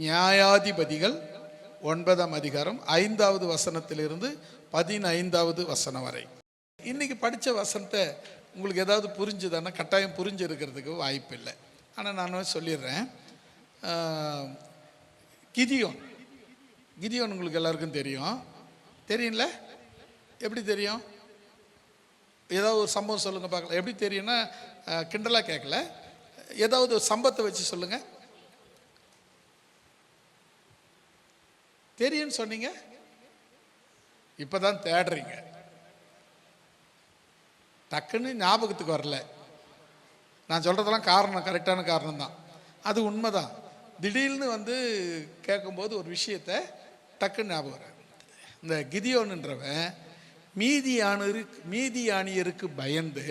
நியாயாதிபதிகள் 9ஆம் அதிகாரம் 5வது வசனத்திலிருந்து 15வது வசனம் வரை. இன்னைக்கு படித்த வசனத்தை உங்களுக்கு ஏதாவது புரிஞ்சுதானா? கட்டாயம் புரிஞ்சு இருக்கிறதுக்கு வாய்ப்பு இல்லை. ஆனால் நான் சொல்லிடுறேன். கிதியோன் உங்களுக்கு எல்லாருக்கும் தெரியும்ல? எப்படி தெரியும்? ஏதாவது ஒரு சம்பவம் சொல்லுங்கள் பார்க்கலாம். எப்படி தெரியும்னா கிண்டலாக கேட்கல, ஏதாவது ஒரு சம்பவத்தை வச்சு சொல்லுங்கள். தெரியும்னு சொன்னீங்க, இப்போதான் தேடுறீங்க. டக்குன்னு ஞாபகத்துக்கு வரல. நான் சொல்கிறதெல்லாம் காரணம், கரெக்டான காரணம் தான், அது உண்மைதான். திடீர்னு கேட்கும்போது ஒரு விஷயத்தை டக்குன்னு ஞாபகம் வர. இந்த கிதியோனுன்றவன் மீதியானியருக்கு பயந்து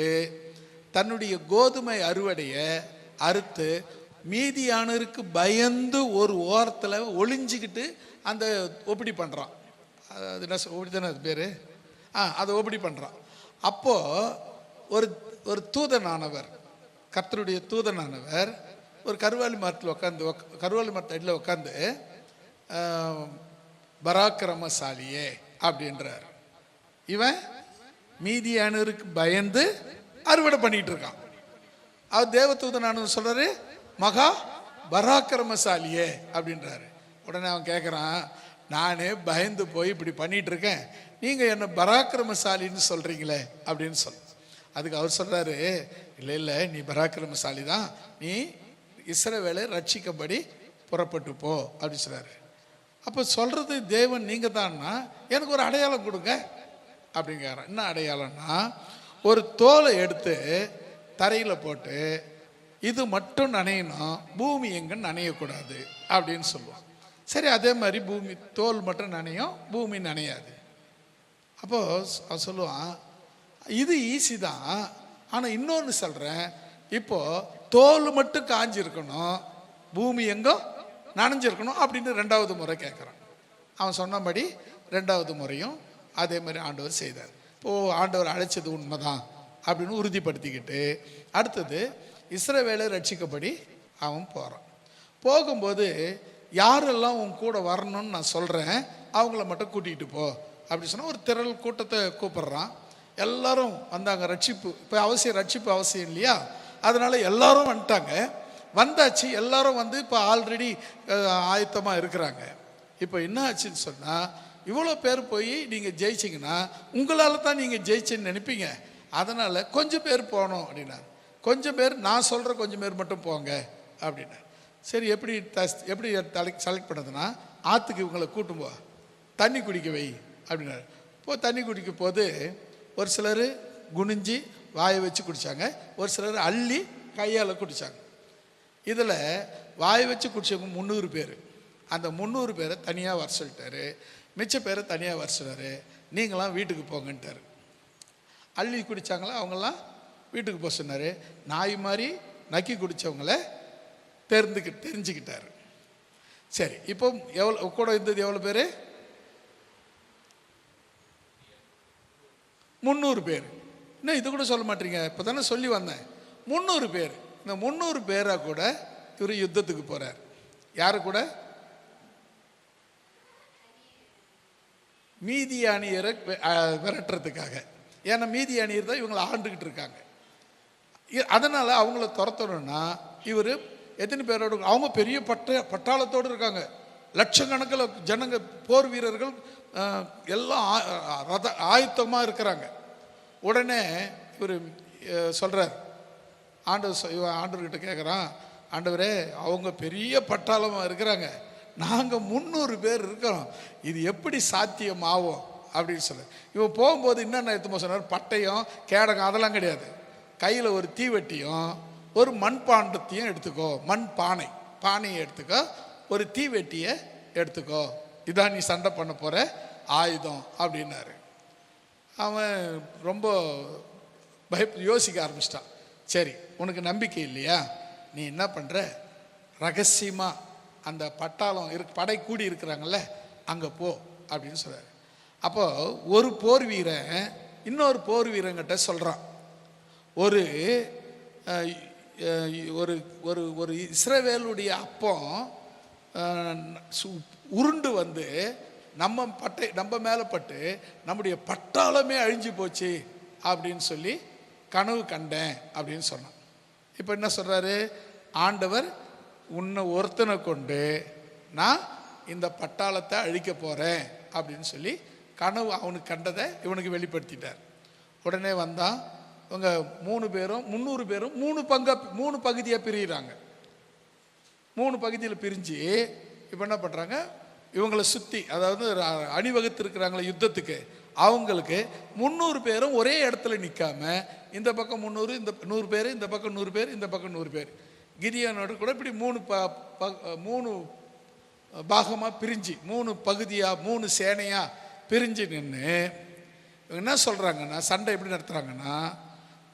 தன்னுடைய கோதுமை அறுவடையை அறுத்து மீதியானருக்கு பயந்து ஒரு ஓரத்தில் ஒளிஞ்சிக்கிட்டு அந்த ஒப்பிடி பண்ணுறான். அது என்ன ஒப்பிடி தானே அது பேர்? அதை ஒப்பிடி பண்ணுறான். அப்போது ஒரு தூதனானவர், கர்த்தருடைய தூதனானவர் ஒரு கருவாலி மரத்தில் உட்காந்து பராக்கிரமசாலியே அப்படின்றார். இவன் மீதியானருக்கு பயந்து அறுவடை பண்ணிட்டு இருக்கான். அவர் தேவதூதனானவர் சொல்றாரு, மகா பராக்கிரமசாலியே அப்படின்றாரு. உடனே அவன் கேட்குறான், நானே பயந்து போய் இப்படி பண்ணிட்டு இருக்கேன், நீங்கள் என்ன பராக்கிரமசாலின்னு சொல்கிறீங்களே அப்படின்னு அதுக்கு அவர் சொல்கிறாரு, இல்லை நீ பராக்கிரமசாலி தான், நீ இஸ்ரவேலை ரட்சிக்கும்படி புறப்பட்டு போ அப்படின்னு சொல்கிறாரு. அப்போ சொல்கிறது தேவன் நீங்கள் தான்னா எனக்கு ஒரு அடையாளம் கொடுங்க அப்படிங்கிறான். என்ன அடையாளம்னா, ஒரு தோலை எடுத்து தரையில் போட்டு இது மட்டும் நனையணும், பூமி எங்கன்னு நனையக்கூடாது அப்படின்னு சொல்லுவான். சரி, அதே மாதிரி பூமி தோல் மட்டும் நனையும், பூமி நனையாது. அப்போது அவன் சொல்லுவான், இது ஈஸி தான், ஆனால் இன்னொன்று சொல்கிறேன், இப்போது தோல் மட்டும் காஞ்சிருக்கணும், பூமி எங்கோ நனைஞ்சிருக்கணும் அப்படின்னு 2வது முறை கேட்குறான். அவன் சொன்னபடி 2வது முறையும் அதே மாதிரி ஆண்டவர் செய்தார். இப்போது ஆண்டவர் அழைச்சது உண்மைதான் அப்படின்னு உறுதிப்படுத்திக்கிட்டு அடுத்தது இஸ்ரவேலை ரட்சிக்கப்படி அவன் போகிறான். போகும்போது யாரெல்லாம் உன் கூட வரணும்னு நான் சொல்கிறேன், அவங்கள மட்டும் கூட்டிகிட்டு போ அப்படி சொன்னால் ஒரு திரள் கூட்டத்தை கூப்பிட்றான். எல்லாரும் வந்தாங்க. ரட்சிப்பு இப்போ ரட்சிப்பு அவசியம் இல்லையா? அதனால் எல்லாரும் வந்தாச்சு. எல்லாரும் இப்போ ஆல்ரெடி ஆயத்தமாக இருக்கிறாங்க. இப்போ என்ன ஆச்சுன்னு சொன்னால், இவ்வளோ பேர் போய் நீங்கள் ஜெயிச்சிங்கன்னா உங்களால் தான் நீங்கள் ஜெயிச்சுன்னு நினைப்பீங்க, அதனால் கொஞ்சம் பேர் போகணும் அப்படின்னா, கொஞ்சம் பேர் நான் சொல்கிற கொஞ்சம் பேர் மட்டும் போங்க அப்படின்னா. சரி, எப்படி செலக்ட் பண்ணதுன்னா, ஆற்றுக்கு இவங்களை கூட்டும் போ, தண்ணி குடிக்க வை அப்படின்னாரு. இப்போது தண்ணி குடிக்க போது ஒரு சிலர் குனிஞ்சி வாயை வச்சு குடித்தாங்க, ஒரு சிலர் அள்ளி கையால் குடித்தாங்க. இதில் வாயை வச்சு குடித்தவங்க 300 பேர். அந்த 300 பேரை தனியாக வர சொல்லிட்டாரு, மிச்ச பேரை தனியாக வர சொன்னார். நீங்களாம் வீட்டுக்கு போங்கன்ட்டார். அள்ளி குடித்தாங்களா அவங்களாம் வீட்டுக்கு போக சொன்னார். நாய் மாதிரி நக்கி குடித்தவங்கள தெரிஞ்சுக்கிட்டார். சரி, இப்போ எவ்வளோ கூட இருந்தது? எவ்வளோ பேர்? 300 பேர். இன்னும் இது கூட சொல்ல மாட்டீங்க, இப்போ தானே சொல்லி வந்தேன். 300 பேர். இந்த 300 பேராக கூட இவர் யுத்தத்துக்கு போகிறார். யாரு கூட? மீதியானியரை விரட்டுறதுக்காக. ஏன்னா மீதியானியர் தான் இவங்களை ஆண்டுகிட்டு இருக்காங்க. அதனால் அவங்கள துரத்தணும்னா இவர் எத்தனை பேரோடு? அவங்க பெரிய பட்டாளத்தோடு இருக்காங்க, லட்சக்கணக்கில் ஜனங்க, போர் வீரர்கள் எல்லாம் ஆயத்தமாக இருக்கிறாங்க. உடனே இவர் சொல்கிறார், ஆண்டவர்கிட்ட கேட்குறான், ஆண்டவரே அவங்க பெரிய பட்டாளமாக இருக்கிறாங்க, நாங்கள் 300 பேர் இருக்கிறோம், இது எப்படி சாத்தியமாகும் அப்படின்னு சொல்ல. இவன் போகும்போது என்னென்ன எடுத்து சொன்னார்? பட்டயம், கேடகம் அதெல்லாம் கிடையாது. கையில் ஒரு தீவெட்டியும் ஒரு மண்பாண்டத்தையும் எடுத்துக்கோ, பானையை எடுத்துக்கோ, ஒரு தீவெட்டியை எடுத்துக்கோ, இதான் நீ சண்டை பண்ண போகிற ஆயுதம் அப்படின்னாரு. அவன் ரொம்ப யோசிக்க ஆரம்பிச்சிட்டான். சரி, உனக்கு நம்பிக்கை இல்லையா? நீ என்ன பண்ணுற, ரகசியமாக அந்த பட்டாளம் படை கூடி இருக்கிறாங்கல்ல, அங்கே போ அப்படின்னு சொல்கிறார். அப்போது ஒரு போர் வீரன் இன்னொரு போர் வீரங்கிட்ட சொல்கிறான், ஒரு ஒரு ஒரு ஒரு இஸ்ரவேலுடைய அப்பம் உருண்டு வந்து நம்ம மேலே பட்டு நம்முடைய பட்டாளமே அழிஞ்சு போச்சு அப்படின்னு சொல்லி கனவு கண்டேன் அப்படின்னு சொன்னான். இப்போ என்ன சொல்கிறாரு? ஆண்டவர் உன்னை ஒருத்தனை கொண்டு நான் இந்த பட்டாளத்தை அழிக்க போகிறேன் அப்படின்னு சொல்லி கனவு அவனுக்கு கண்டதை இவனுக்கு வெளிப்படுத்திட்டார். உடனே வந்தான். இவங்க 3 பேரும் 300 பேரும் 3 பகுதியாக பிரிகிறாங்க. 3 பகுதியில் பிரிஞ்சு இப்போ என்ன பண்ணுறாங்க? இவங்களை சுற்றி, அதாவது அணிவகுத்து இருக்கிறாங்களே யுத்தத்துக்கு, அவங்களுக்கு 300 பேரும் ஒரே இடத்துல நிற்காம இந்த பக்கம் 300, இந்த 100 பேர், இந்த பக்கம் 100 பேர், இந்த பக்கம் 100 பேர், கிதியோனோட கூட இப்படி 3 பாகமாக பிரிஞ்சு 3 பகுதியாக 3 சேனையாக பிரிஞ்சு நின்று என்ன சொல்கிறாங்கன்னா, சண்டை எப்படி நடத்துகிறாங்கன்னா,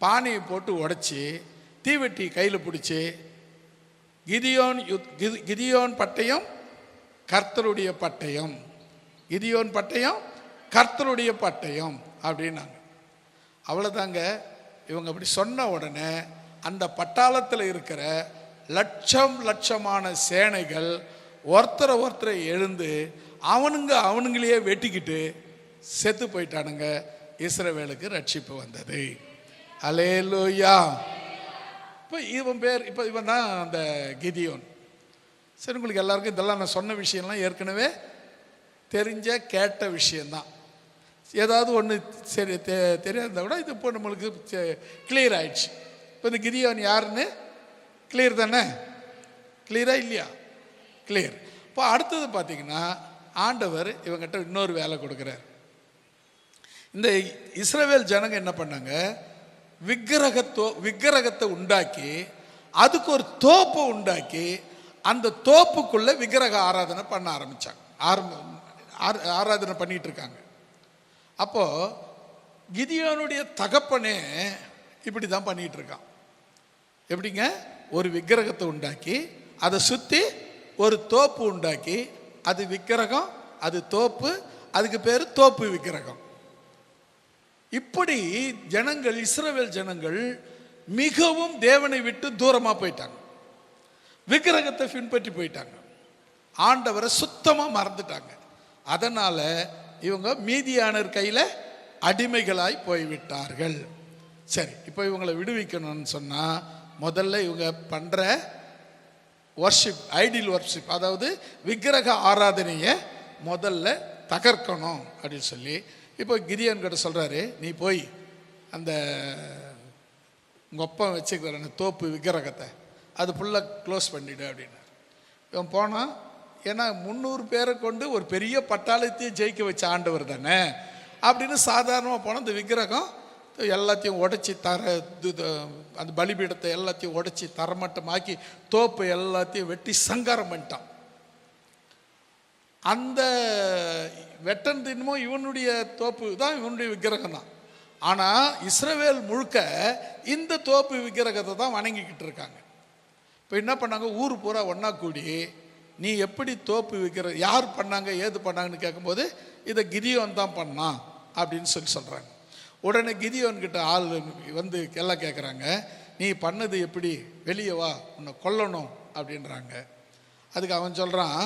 பானையை போட்டு உடைச்சி தீவெட்டி கையில் பிடிச்சி கிதியோன் பட்டயம் கர்த்தருடைய பட்டயம், கிதியோன் பட்டயம் கர்த்தருடைய பட்டயம் அப்படின்னாங்க. அவ்வளோதாங்க. இவங்க அப்படி சொன்ன உடனே அந்த பட்டாளத்தில் இருக்கிற லட்சமான சேனைகள் ஒருத்தரை எழுந்து அவனுங்களையே வெட்டிக்கிட்டு செத்து போயிட்டானுங்க. இஸ்ரவேலுக்கு ரட்சிப்பு வந்தது. அல்லேலூயா. இப்போ இவன் தான் அந்த கிதியோன். சரி, உங்களுக்கு எல்லாருக்கும் இதெல்லாம் நான் சொன்ன விஷயம்லாம் ஏற்கனவே தெரிஞ்ச கேட்ட விஷயந்தான். ஏதாவது ஒன்று சரி தெரியாத விட இது இப்போ நம்மளுக்கு கிளியர் ஆயிடுச்சு. இப்போ இந்த கிதியோன் யாருன்னு கிளியர் தானே? கிளியரா இல்லையா? கிளியர். இப்போ அடுத்தது பார்த்தீங்கன்னா, ஆண்டவர் இவங்கிட்ட இன்னொரு வேலை கொடுக்குறார். இந்த இஸ்ரவேல் ஜனங்க என்ன பண்ணாங்க? விக்கிரகத்தை உண்டாக்கி அதுக்கு ஒரு தோப்பை உண்டாக்கி அந்த தோப்புக்குள்ள விக்கிரக ஆராதனை பண்ண ஆரம்பிச்சாங்க. ஆராதனை பண்ணிட்டு இருக்காங்க. அப்போ கிதியோனுடைய தகப்பனே இப்படி தான் பண்ணிட்டு இருக்கான். எப்படிங்க? ஒரு விக்கிரகத்தை உண்டாக்கி அதை சுற்றி ஒரு தோப்பு உண்டாக்கி, அது விக்கிரகம், அது தோப்பு, அதுக்கு பேர் தோப்பு விக்கிரகம். இப்படி ஜனங்கள், இஸ்ரவேல் ஜனங்கள் மிகவும் தேவனை விட்டு தூரமாக போயிட்டாங்க. விக்கிரகத்தை பின்பற்றி போயிட்டாங்க. ஆண்டவரை சுத்தமாக மறந்துட்டாங்க. அதனால இவங்க மீதியானர் கையில் அடிமைகளாய் போய்விட்டார்கள். சரி, இப்போ இவங்களை விடுவிக்கணும்னு சொன்னால் முதல்ல இவங்க பண்ணுற வர்ஷிப், ஐடியல் வர்ஷிப், அதாவது விக்கிரக ஆராதனையை முதல்ல தகர்க்கணும் அப்படின்னு சொல்லி இப்போ கிதியோன் கிட்ட சொல்கிறாரு, நீ போய் அந்த உங்கள் அப்பா வச்சுக்கிற அந்த தோப்பு விக்கிரகத்தை அது ஃபுல்லாக க்ளோஸ் பண்ணிவிடு அப்படின்னார். இவன் போனான். ஏன்னா 300 பேரை கொண்டு ஒரு பெரிய பட்டாளத்தையும் ஜெயிக்க வச்ச ஆண்டவர் தானே அப்படின்னு சாதாரணமாக போனால் அந்த விக்கிரகம் எல்லாத்தையும் உடைச்சி அந்த பலிபீடத்தை எல்லாத்தையும் உடைச்சி தரமட்டமாக்கி தோப்பை எல்லாத்தையும் வெட்டி சங்காரம் பண்ணிட்டான். அந்த வெட்டன் தினமும் இவனுடைய தோப்பு தான், இவனுடைய விக்கிரகம் தான். ஆனால் இஸ்ரவேல் முழுக்க இந்த தோப்பு விக்கிரகத்தை தான் வணங்கிக்கிட்டு இருக்காங்க. இப்போ என்ன பண்ணாங்க? ஊர் பூரா ஒன்றா கூடி, நீ எப்படி தோப்பு விக்கிரகம் யார் பண்ணாங்க ஏது பண்ணாங்கன்னு கேட்கும்போது இதை கிதியோன் தான் பண்ணான் அப்படின்னு சொல்கிறாங்க. உடனே கிதியோன் கிட்ட ஆள் வந்து எல்லாம் கேட்குறாங்க, நீ பண்ணது எப்படி, வெளியே வா, உன்னை கொல்லணும் அப்படின்றாங்க. அதுக்கு அவன் சொல்கிறான்,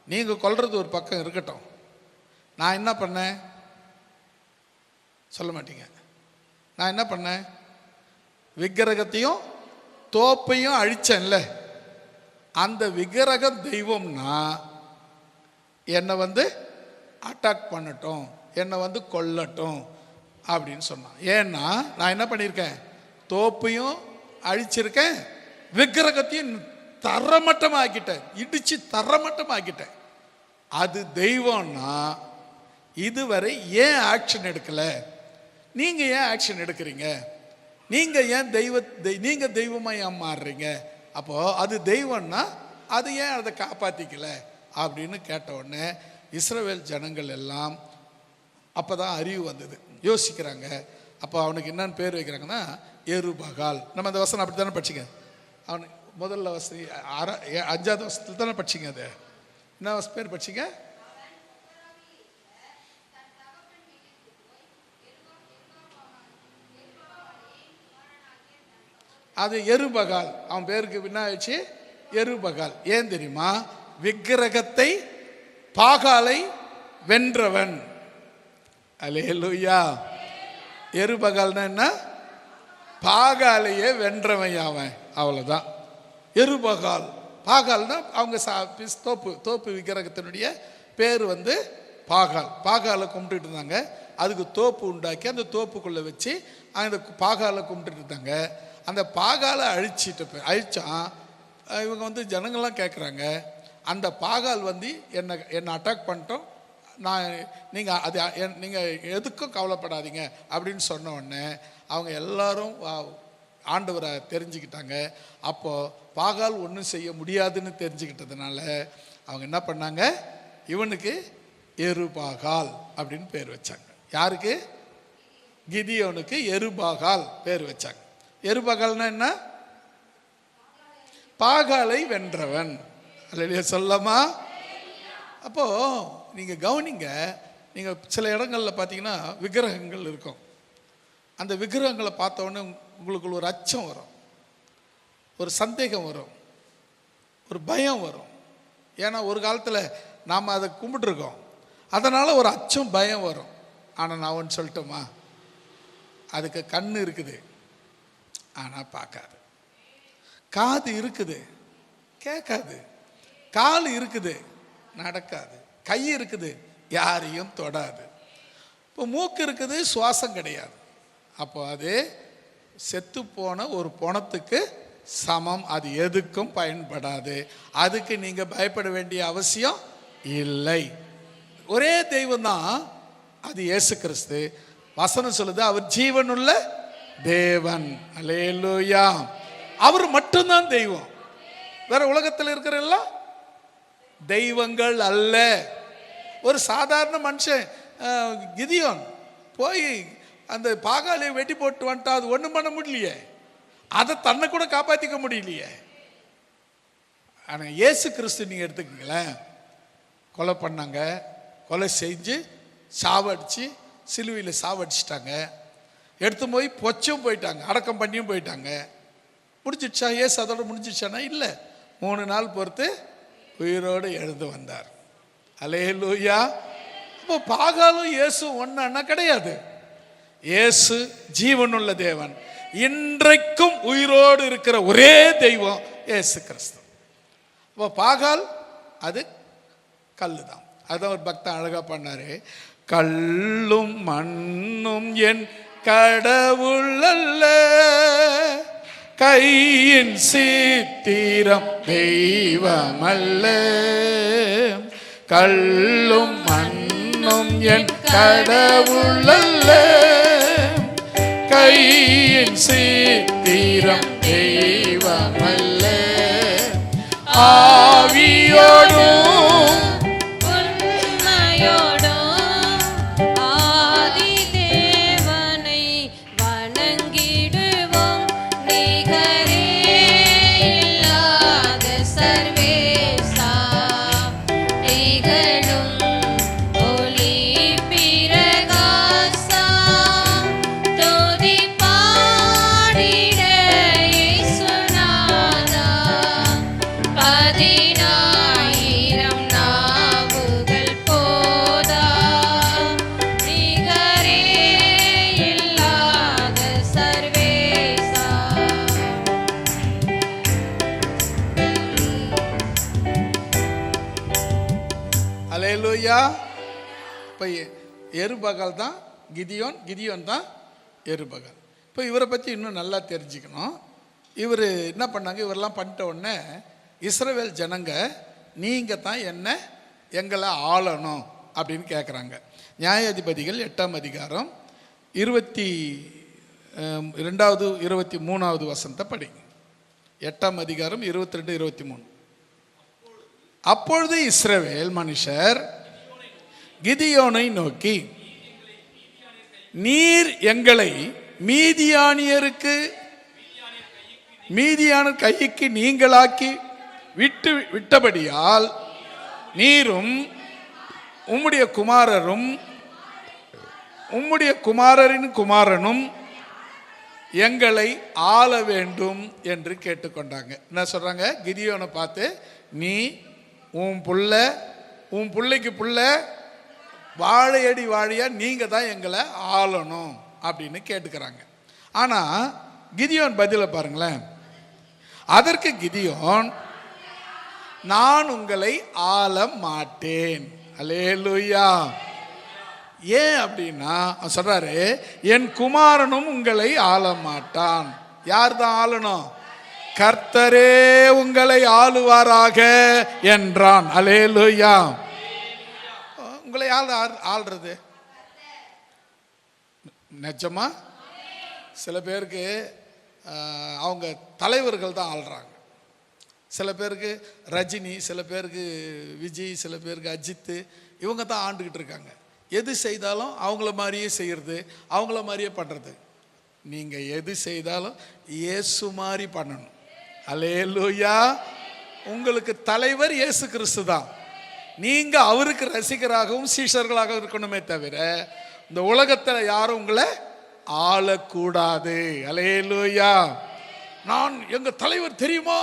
நீங்கள் கொல்றது ஒரு பக்கம் இருக்கட்டும், நான் என்ன பண்ணேன் சொல்ல மாட்டீங்க. நான் என்ன பண்ணேன்? விக்கிரகத்தையும் தோப்பையும் அழிச்சேன்ல, அந்த விக்கிரகம் தெய்வம்னா என்னை வந்து அட்டாக் பண்ணட்டும், என்னை வந்து கொல்லட்டும் அப்படின்னு சொன்னான். ஏன்னா நான் என்ன பண்ணியிருக்கேன்? தோப்பையும் அழிச்சிருக்கேன், விக்கிரகத்தையும் தரமட்டமாக ஆக்கிட்டேன், இடிச்சு தரமட்டமாக ஆக்கிட்டேன். அது தெய்வம்னா இதுவரை ஏன் ஆக்ஷன் எடுக்கல? நீங்க ஏன் ஆக்ஷன் எடுக்கிறீங்க? நீங்க ஏன் நீங்க தெய்வமா ஏன் மாறுறீங்க? அப்போ அது தெய்வம்னா அது ஏன் அதை காப்பாத்திக்கல அப்படின்னு கேட்ட உடனே இஸ்ரவேல் ஜனங்கள் எல்லாம் அப்பதான் அறிவு வந்தது, யோசிக்கிறாங்க. அப்போ அவனுக்கு என்னன்னு பேர் வைக்கிறாங்கன்னா எருபகால். நம்ம அந்த வசனம் அப்படி தானே படிச்சிங்க. அவனுக்கு முதல்ல வசதி 5வது வருஷத்துல தானே படிச்சிங்க. அது என்ன பேர் படிச்சிங்க? அது எருபகால். அவன் பேருக்கு என்ன ஆயிடுச்சு? எருபகால். ஏன் தெரியுமா? விக்கிரகத்தை பாகாலை வென்றவன். அல்லேலூயா. எருபகால்னா என்ன? பாகாலையே வென்றவன் அவன், அவ்வளவுதான். எருபகால். பாகால்னா அவங்க தோப்பு விக்கிரகத்தினுடைய பேர் பாகால். பாகாலை கும்பிட்டுட்டு இருந்தாங்க. அதுக்கு தோப்பு உண்டாக்கி அந்த தோப்புக்குள்ளே வச்சு அந்த பாகாலை கும்பிட்டுட்டு இருந்தாங்க. அந்த பாகாலை அழிச்சான். இவங்க ஜனங்கள்லாம் கேட்குறாங்க, அந்த பாகால் என்னை அட்டாக் பண்ணிட்டோம், நீங்கள் எதுக்கும் கவலைப்படாதீங்க அப்படின்னு சொன்ன உடனே அவங்க எல்லாரும் ஆண்டவரை தெரிஞ்சுக்கிட்டாங்க. அப்போது பாகால் ஒன்றும் செய்ய முடியாதுன்னு தெரிஞ்சுக்கிட்டதுனால அவங்க என்ன பண்ணாங்க, இவனுக்கு எருபாகால் அப்படின்னு பேர் வச்சாங்க. யாருக்கு? கிதியோனுக்கு எருபாகால் பேர் வச்சாங்க. எருபாகால்னா என்ன? பாகாலை வென்றவன். அல்லேலூயா சொல்லமா? அப்போ நீங்க கவனிங்க, நீங்க சில இடங்கள்ல பார்த்தீங்கன்னா விக்கிரகங்கள் இருக்கும். அந்த விக்கிரகங்களை பார்த்த உடனே உங்களுக்குள்ள ஒரு அச்சம் வரும், ஒரு சந்தேகம் வரும், ஒரு பயம் வரும். ஏன்னா ஒரு காலத்தில் நாம் அதை கும்பிட்டுருக்கோம், அதனால் ஒரு அச்சம் பயம் வரும். ஆனால் நான் ஒன்று சொல்லட்டுமா, அதுக்கு கண் இருக்குது ஆனால் பார்க்காது, காது இருக்குது கேட்காது, கால் இருக்குது நடக்காது, கை இருக்குது யாரையும் தொடாது, இப்போ மூக்கு இருக்குது சுவாசம் கிடையாது. அப்போ அது செத்து போன ஒரு பொணத்துக்கு சமம். அது எதுக்கும் பயன்படாது. அதுக்கு நீங்க பயப்பட வேண்டிய அவசியம் இல்லை. ஒரே தெய்வம் தான், அது இயேசு கிறிஸ்து. வசனம் சொல்லுது, அவர் ஜீவனுள்ள தேவன். அல்லேலூயா. அவர் மட்டும்தான் தெய்வம். வேற உலகத்தில் இருக்கிற எல்லாம் தெய்வங்கள் அல்ல. ஒரு சாதாரண மனுஷன் கிதியோன் போய் அந்த பாகாலையை வெட்டி போட்டு வந்துட்டா, அது ஒன்றும் பண்ண முடியலையே, அதை தன்னை கூட காப்பாற்றிக்க முடியலையே. ஆனால் இயேசு கிறிஸ்து நீங்கள் எடுத்துக்கங்களேன், கொலை பண்ணாங்க, கொலை செஞ்சு சாவடிச்சு சிலுவையில் சாவடிச்சிட்டாங்க, எடுத்து போய் பொச்சும் போயிட்டாங்க, அடக்கம் பண்ணியும் போயிட்டாங்க. முடிஞ்சிடுச்சா? இயேசு அதோட முடிஞ்சிடுச்சானா? இல்லை, 3 நாள் பொறுத்து உயிரோடு எழுந்து வந்தார். அல்லேலூயா. அப்போ பாகாலும் இயேசு ஒன்னா கிடையாது. இயேசு ஜீவனுள்ள தேவன், இன்றைக்கும் உயிரோடு இருக்கிற ஒரே தெய்வம் இயேசு கிறிஸ்து. அப்போ பாகால் அது கல்லு தான். அதான் ஒரு பக்தன் அழகா பண்ணாரு, கல்லும் மண்ணும் என் கடவுள் அல்ல, கையின் சித்திரம் தெய்வம் அல்ல, கல்லும் மண்ணும் என் கடவுள் அல்ல, கையின் சித்திரம் தெய்வம் அல்ல, ஆவியோடும் எருபகால் தான் கிதியோன், கிதியோன் தான் எருபகால். இப்போ இவரை பற்றி இன்னும் நல்லா தெரிஞ்சுக்கணும். இவர் என்ன பண்ணாங்க, இவரெல்லாம் பண்ணிட்ட உடனே இஸ்ரவேல் ஜனங்க, நீங்கள் தான் எங்களை ஆளணும் அப்படின்னு கேட்குறாங்க. நியாயாதிபதிகள் 8ஆம் அதிகாரம் 22வது 23வது வசனத்தை படிங்க. 8ஆம் அதிகாரம் 22, 23. அப்பொழுது இஸ்ரவேல் மனுஷர் கிதியோனை நோக்கி, நீர் எங்களை மீதியானியர் கைக்கு நீங்களாக்கி விட்டபடியால் நீரும் உம்முடைய குமாரரின் குமாரனும் எங்களை ஆள வேண்டும் என்று கேட்டுக்கொண்டாங்க. என்ன சொல்றாங்க? கிதியோனை பார்த்து, நீ உன் பிள்ளைக்கு புள்ள வாழையடி வாழையா நீங்க தான் எங்களை ஆளணும் அப்படின்னு கேட்டுக்கிறாங்க. ஆனா கிதியோன் பதில பாருங்களேன். அதற்கு கிதியோன், நான் உங்களை ஆள மாட்டேன். அல்லேலூயா. ஏன் அப்படின்னா சொல்றாரு, என் குமாரனும் உங்களை ஆள மாட்டான். யார் தான் ஆளணும்? கர்த்தரே உங்களை ஆளுவாராக என்றான். அல்லேலூயா. உங்களை ஆள்றது நிஜமா? சில பேருக்கு அவங்க தலைவர்கள் தான் ஆள்றாங்க. சில பேருக்கு ரஜினி, சில பேருக்கு விஜய், சில பேருக்கு அஜித், இவங்க தான் ஆண்டுகிட்டு இருக்காங்க. எது செய்தாலும் அவங்கள மாதிரியே செய்யறது, அவங்கள மாதிரியே பண்ணுறது. நீங்கள் எது செய்தாலும் இயேசு மாதிரி பண்ணணும். அல்லேலூயா. உங்களுக்கு தலைவர் இயேசு கிறிஸ்து தான். நீங்கள் அவருக்கு ரசிகராகவும் சீஷர்களாக இருக்கணுமே தவிர இந்த உலகத்தில் யாரும் உங்களை ஆளக்கூடாது. அல்லேலூயா. நான் எங்கள் தலைவர் தெரியுமா?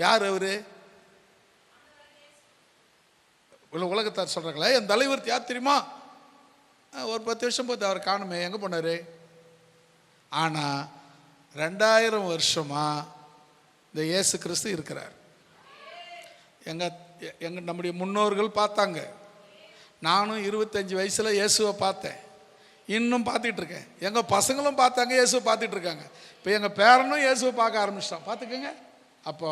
யார் அவரு? உலகத்தார் சொல்றாங்களே என் தலைவர் யார் தெரியுமா? ஒரு 10 வருஷம் போது அவர் காணுமே, எங்கே போனார்? ஆனால் 2000 வருஷமா இந்த இயேசு கிறிஸ்து இருக்கிறார். நம்முடைய முன்னோர்கள் பார்த்தாங்க. நானும் 25 வயசில் இயேசுவை பார்த்தேன், இன்னும் பார்த்துட்டு இருக்கேன். எங்கள் பசங்களும் பார்த்தாங்க, இயேசுவை பார்த்துட்டு இருக்காங்க. இப்போ எங்கள் பேரனும் இயேசுவை பார்க்க ஆரம்பிச்சிட்டான். பார்த்துக்கோங்க. அப்போ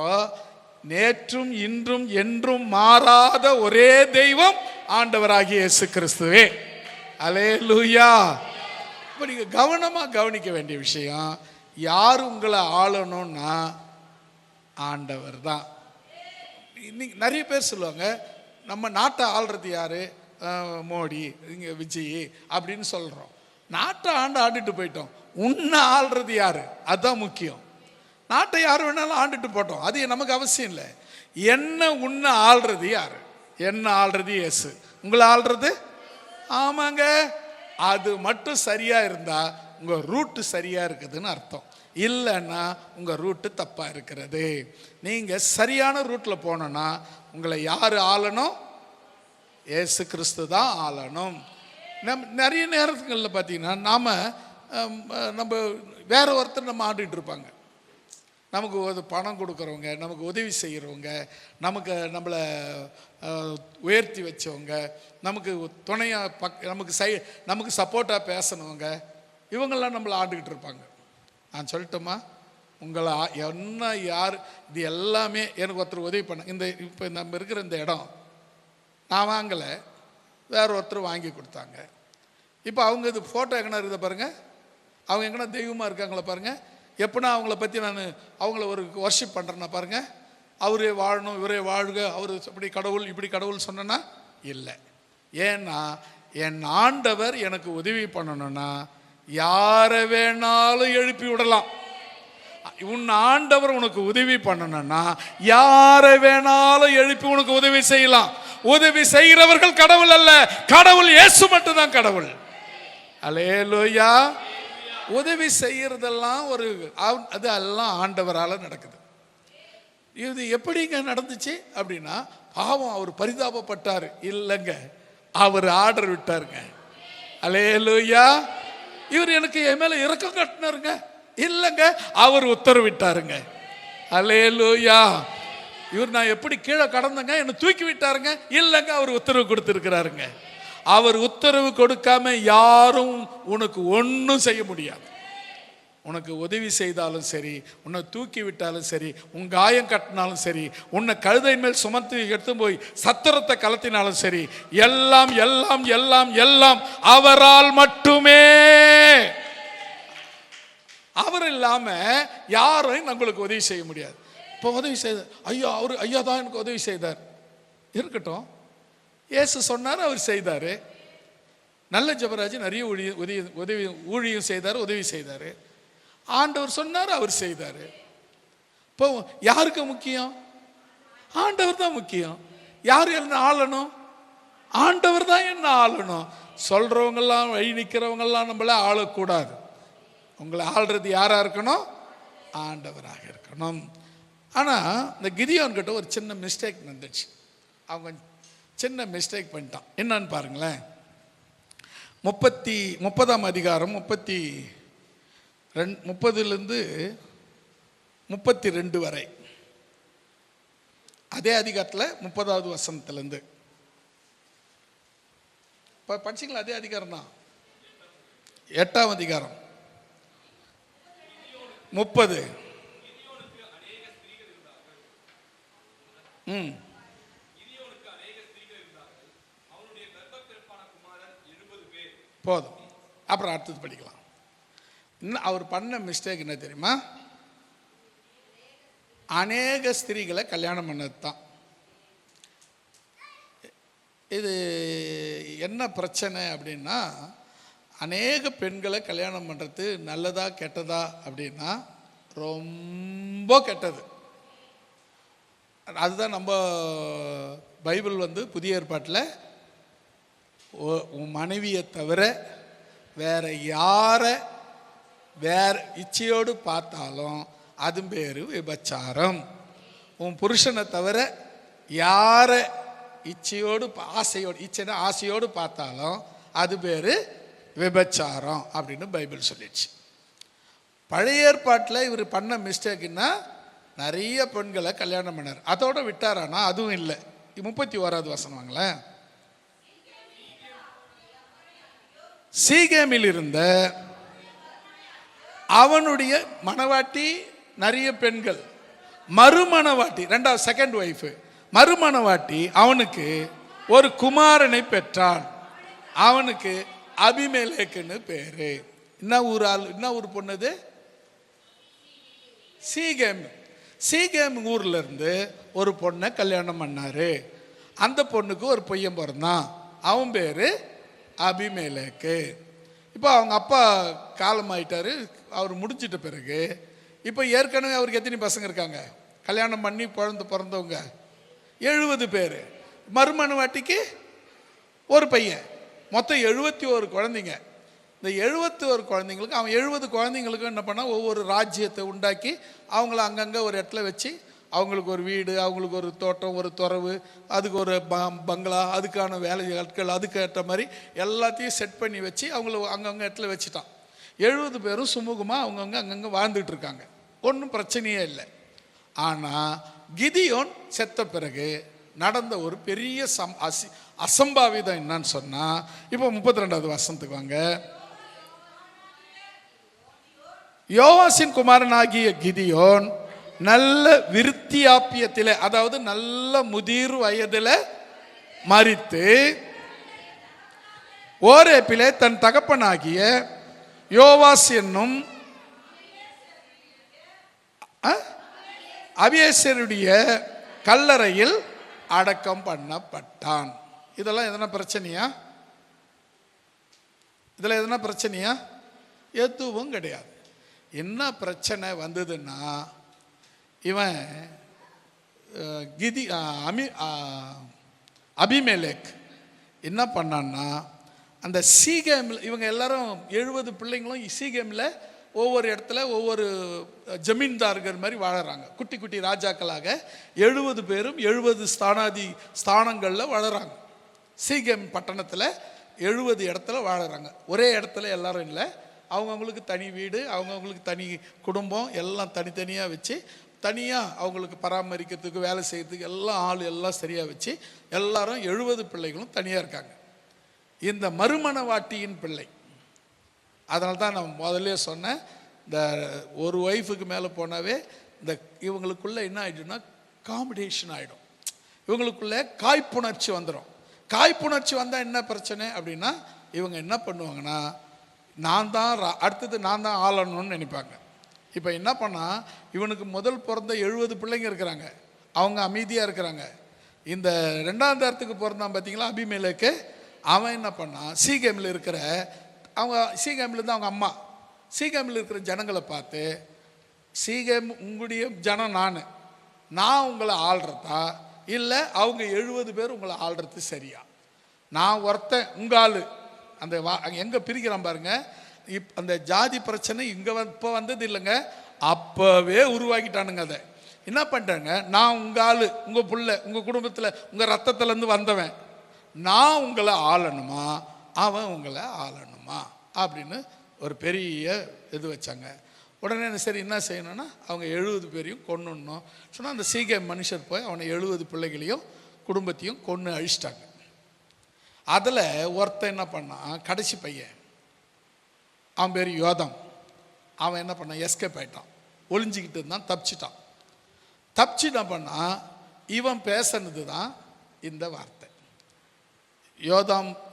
நேற்றும் இன்றும் என்றும் மாறாத ஒரே தெய்வம் ஆண்டவராகிய இயேசு கிறிஸ்துவே. அல்லேலூயா. இப்போ நீங்கள் கவனமாக கவனிக்க வேண்டிய விஷயம், யார் உங்களை ஆளணும்னா ஆண்டவர் தான். இன்னைக்கு நிறைய பேர் சொல்லுவாங்க, நம்ம நாட்டை ஆள்றது யாரு? மோடி, இங்கே விஜய் அப்படின்னு சொல்கிறோம். நாட்டை ஆண்டுட்டு போயிட்டோம். உன்னை ஆள்றது யாரு? அதுதான் முக்கியம். நாட்டை யார் வேணாலும் ஆண்டுட்டு போட்டோம், அது நமக்கு அவசியம் இல்லை. என்ன உன்னை ஆள்றது யாரு? என்ன ஆள்றது இயேசு. உங்களை ஆள்றது? ஆமாங்க. அது மட்டும் சரியா இருந்தா உங்க ரூட்டு சரியா இருக்குதுன்னு அர்த்தம். இல்லைன்னா உங்க ரூட்டு தப்பா இருக்கிறது. நீங்க சரியான ரூட்ல போனோம்னா உங்களை யாரு ஆளணும்? இயேசு கிறிஸ்து தான் ஆளணும். நிறைய நேரங்களில் பார்த்தீங்கன்னா நம்ம வேற ஒருத்தர் நம்ம ஆண்டுகிட்டு இருப்பாங்க. நமக்கு பணம் கொடுக்குறவங்க, நமக்கு உதவி செய்கிறவங்க, நம்மளை உயர்த்தி வச்சவங்க, நமக்கு துணையாக நமக்கு சப்போர்ட்டாக பேசினவங்க, இவங்கெல்லாம் நம்மளை ஆண்டுக்கிட்டு இருப்பாங்க. நான் சொல்லட்டுமா, உங்களை என்ன யார் இது எல்லாமே எனக்கு ஒருத்தர் உதவி பண்ண. இப்போ நம்ம இருக்கிற இந்த இடம் நான் வாங்கலை, வேற ஒருத்தர் வாங்கி கொடுத்தாங்க. இப்போ அவங்க இது ஃபோட்டோ எங்கன்னா இருக்குதா பாருங்கள், அவங்க எங்கன்னா தெய்வமாக இருக்காங்களா பாருங்கள். எப்படின்னா அவங்கள பற்றி நான் அவங்கள ஒரு வர்ஷிப் பண்ணுறேன்னா பாருங்கள். அவரே வாழணும், இவரே வாழ்க, அவர் இப்படி கடவுள் இப்படி கடவுள் சொன்னா இல்லை. ஏன்னா என் ஆண்டவர் எனக்கு உதவி பண்ணணும்னா யாரை வேணாலும் எழுப்பி விடலாம். உன் ஆண்டவர் உனக்கு உதவி பண்ணணும்னா யாரை வேணாலும் எழுப்பி உனக்கு உதவி செய்யலாம். உதவி செய்கிறவர்கள் கடவுள் அல்ல, கடவுள் இயேசு மட்டும்தான் கடவுள். அல்லேலூயா. உதவி செய்யறதெல்லாம் அது எல்லாம் ஆண்டவரால் நடக்குது. இது எப்படிங்க நடந்துச்சு அப்படின்னா, பாவம் அவர் பரிதாபப்பட்டார் இல்லைங்க, அவர் ஆர்டர் விட்டாருங்க. அல்லேலூயா. இவர் எனக்கு என் மேல இரக்கம் கட்டினாருங்க இல்லைங்க, அவர் உத்தரவிட்டாருங்க. அல்லேலூயா. இவர் நான் எப்படி கீழே கடந்தங்க என்னை தூக்கி விட்டாருங்க இல்லைங்க, அவர் உத்தரவு கொடுத்துருக்கிறாருங்க. அவர் உத்தரவு கொடுக்காம யாரும் உனக்கு ஒன்றும் செய்ய முடியாது. உனக்கு உதவி செய்தாலும் சரி, உன்னை தூக்கி விட்டாலும் சரி, உன் காயம் கட்டினாலும் சரி, உன்னை கழுதை மேல் சுமத்து எடுத்து போய் சத்திரத்தை கலத்தினாலும் சரி, எல்லாம் எல்லாம் எல்லாம் எல்லாம் அவரால் மட்டுமே. அவர் இல்லாம யாரும் நம்மளுக்கு உதவி செய்ய முடியாது. இப்போ உதவி செய்த ஐயா தான் எனக்கு உதவி செய்தார் இருக்கட்டும். இயேசு சொன்னார், அவர் செய்தார். நல்ல ஜெபராஜ் நிறைய உதவி ஊழியம் செய்தார், உதவி செய்தார். ஆண்டவர் சொன்னார், அவர் செய்தார். இப்போ யாருக்கு முக்கியம்? ஆண்டவர் தான் முக்கியம். யார் என்ன ஆளணும்? ஆண்டவர் தான் என்ன ஆளணும். சொல்றவங்கெல்லாம் வழி நிற்கிறவங்கெல்லாம் நம்மள ஆளக்கூடாது. உங்களை ஆள்றது யாரா இருக்கணும்? ஆண்டவராக இருக்கணும். ஆனால் இந்த கிதியோன் கிட்ட ஒரு சின்ன மிஸ்டேக் நடந்துச்சு. அவங்க சின்ன மிஸ்டேக் பண்ணிட்டான். என்னன்னு பாருங்களேன். 30ஆம் அதிகாரம் 30லிருந்து 32 வரை, அதே அதிகாரத்தில் 30வது வசனத்திலிருந்து இப்போ படிச்சிங்களா? அதே அதிகாரம் தான், 8ஆம் அதிகாரம் 30. போதும், அப்புறம் அடுத்தது படிக்கலாம். இன்னும் அவர் பண்ண மிஸ்டேக் என்ன தெரியுமா? அநேக ஸ்திரீகளை கல்யாணம் பண்ணது தான். இது என்ன பிரச்சனை அப்படின்னா, அநேக பெண்களை கல்யாணம் பண்ணுறது நல்லதா கெட்டதா அப்படின்னா ரொம்ப கெட்டது. அதுதான் நம்ம பைபிள் புதிய ஏற்பாட்டில் உன் மனைவியை தவிர வேற யாரை வேற இச்சையோடு பார்த்தாலும் அது பேர் விபச்சாரம். உன் புருஷனை தவிர யாரை இச்சையோடு ஆசையோடு பார்த்தாலும் அது பேர் விபச்சாரம் அப்படின்னு பைபிள் சொல்லிடுச்சு. பழைய ஏற்பாட்டில் இவர் பண்ண மிஸ்டேக்குன்னா நிறைய பெண்களை கல்யாணம் பண்ணார். அதோட விட்டாரானா? அதுவும் இல்லை. 31வது வசனம் வாங்களேன். சீகேமில் இருந்த அவனுடைய மணவாட்டி நிறைய பெண்கள், மறுமணவாட்டி, ரெண்டாவது செகண்ட் ஒய்ஃப், மறுமணவாட்டி அவனுக்கு ஒரு குமாரனை பெற்றான். அவனுக்கு அபிமெலேக்குன்னு பேரு. என்ன ஊர் பொண்ணுது? சீகேம் ஊர்ல இருந்து ஒரு பொண்ணை கல்யாணம் பண்ணாரு. அந்த பொண்ணுக்கு ஒரு பையன் பிறந்தான். அவன் பேரு அபிமெலேக்கு. இப்போ அவங்க அப்பா காலமாயிட்டாரு. அவர் முடிஞ்சிட்ட பிறகு இப்போ ஏற்கனவே அவருக்கு எத்தனை பசங்க இருக்காங்க? கல்யாணம் பண்ணி பிறந்தவங்க 70 பேர். மறுமணவாட்டிக்கு ஒரு பையன். மொத்தம் 71 குழந்தைங்க. இந்த 71 குழந்தைங்களுக்கு அவன் 70 குழந்தைங்களுக்கு என்ன பண்ணால் ஒவ்வொரு ராஜ்யத்தை உண்டாக்கி அவங்கள அங்கங்கே ஒரு இடத்துல வச்சு அவங்களுக்கு ஒரு வீடு, அவங்களுக்கு ஒரு தோட்டம், ஒரு துறவு, அதுக்கு ஒரு பங்களா, அதுக்கான வேலைகள், அதுக்கு ஏற்ற மாதிரி எல்லாத்தையும் செட் பண்ணி வச்சு அவங்கள அங்கங்கே இடத்துல வச்சுட்டான். 70 பேரும் சுமூகமாக அவங்கவுங்க அங்கங்கே வாழ்ந்துட்டு இருக்காங்க. ஒன்றும் பிரச்சனையே இல்லை. ஆனால் கிதியோன் செத்த பிறகு நடந்த ஒரு பெரிய அசம்பாவிதம் என்னன்னு சொன்னால், இப்போ 32வது வசனத்துக்கு வாங்க. யோவாசின் குமாரனாகிய கிதியோன் நல்ல விருத்தியாப்பியத்தில், அதாவது நல்ல முதிர் வயதில் மரித்து ஓரேப்பிலே தன் தகப்பனாகிய யோவாஸ் என்னும் அபியேசருடைய கல்லறையில் அடக்கம் பண்ணப்பட்டான். இதெல்லாம் எதனா பிரச்சனையா? இதில் எதனா பிரச்சனையா? எதுவும் கிடையாது. என்ன பிரச்சனை வந்ததுன்னா, இவன் அபிமெலேக் என்ன பண்ணான்னா, அந்த சீகேமில் இவங்க எல்லாரும் 70 பிள்ளைங்களும் சீகேமில் ஒவ்வொரு இடத்துல ஒவ்வொரு ஜமீன்தார்கள் மாதிரி வாழறாங்க. குட்டி குட்டி ராஜாக்களாக 70 பேரும் 70 ஸ்தானங்களில் வாழறாங்க. சீகேம் பட்டணத்தில் 70 இடத்துல வாழறாங்க. ஒரே இடத்துல எல்லாரும் இல்லை. அவங்கவுங்களுக்கு தனி வீடு, அவங்கவுங்களுக்கு தனி குடும்பம், எல்லாம் தனித்தனியாக வச்சு தனியாக அவங்களுக்கு பராமரிக்கிறதுக்கு, வேலை செய்யறதுக்கு எல்லாம் சரியாக வச்சு எல்லாரும் 70 பிள்ளைகளும் தனியாக இருக்காங்க. இந்த மறுமணவாட்டியின் பிள்ளை. அதனால தான் நான் முதல்ல சொன்னேன், இந்த ஒரு ஒய்ஃபுக்கு மேலே போனாவே இந்த இவங்களுக்குள்ளே என்ன ஆகிடும்னா காம்படிஷன் ஆகிடும். இவங்களுக்குள்ளே காய்ப்புணர்ச்சி வந்துடும். காய்ப்புணர்ச்சி வந்தால் என்ன பிரச்சனை அப்படின்னா, இவங்க என்ன பண்ணுவாங்கன்னா, அடுத்தது நான் தான் ஆளணும்னு நினைப்பாங்க. இப்போ என்ன பண்ணால், இவனுக்கு முதல் பிறந்த 70 பிள்ளைங்க இருக்கிறாங்க, அவங்க அமைதியாக இருக்கிறாங்க. இந்த 2ஆம் தரத்துக்கு பிறந்தான் பார்த்தீங்களா அபிமெலேக்கு, அவன் என்ன பண்ணான், சீகேமில் இருக்கிற அவங்க சீகேமிலேருந்து அவங்க அம்மா சீகேமில் இருக்கிற ஜனங்களை பார்த்து, சீகேம் உங்களுடைய ஜனம், நான் உங்களை ஆள்றதா இல்லை அவங்க 70 பேர் உங்களை ஆள்றது சரியா? நான் ஒருத்தன் உங்கள் ஆள். அந்த எங்கே பிரிக்கிறான் பாருங்க. அந்த ஜாதி பிரச்சனை இங்கே இப்போ வந்தது இல்லைங்க, அப்போவே உருவாக்கிட்டானுங்க. அதை என்ன பண்ணிட்டாங்க, நான் உங்கள் ஆள், உங்கள் புள்ள, உங்கள் குடும்பத்தில், உங்கள் ரத்தத்துலேருந்து வந்தவன், நான் உங்களை ஆளணுமா அவன் உங்களை ஆளணுமா அப்படின்னு ஒரு பெரிய இது வச்சாங்க. உடனே சரி என்ன செய்யணும்னா அவங்க 70 பேரையும் கொன்னுடணும் சொன்னால், அந்த சீகேம் மனுஷர் போய் அவனை 70 பிள்ளைகளையும் குடும்பத்தையும் கொன்று அழிச்சிட்டாங்க. அதில் ஒருத்தன் என்ன பண்ணான், கடைசி பையன், அவன் பேர் யோதாம். அவன் என்ன பண்ணான், எஸ்கேப் ஆகிட்டான், ஒளிஞ்சிக்கிட்டு இருந்தான், தப்பிச்சிட்டான். தப்பிச்சு என்ன பண்ணான், இவன் பேசினது தான் இந்த வார்த்தை.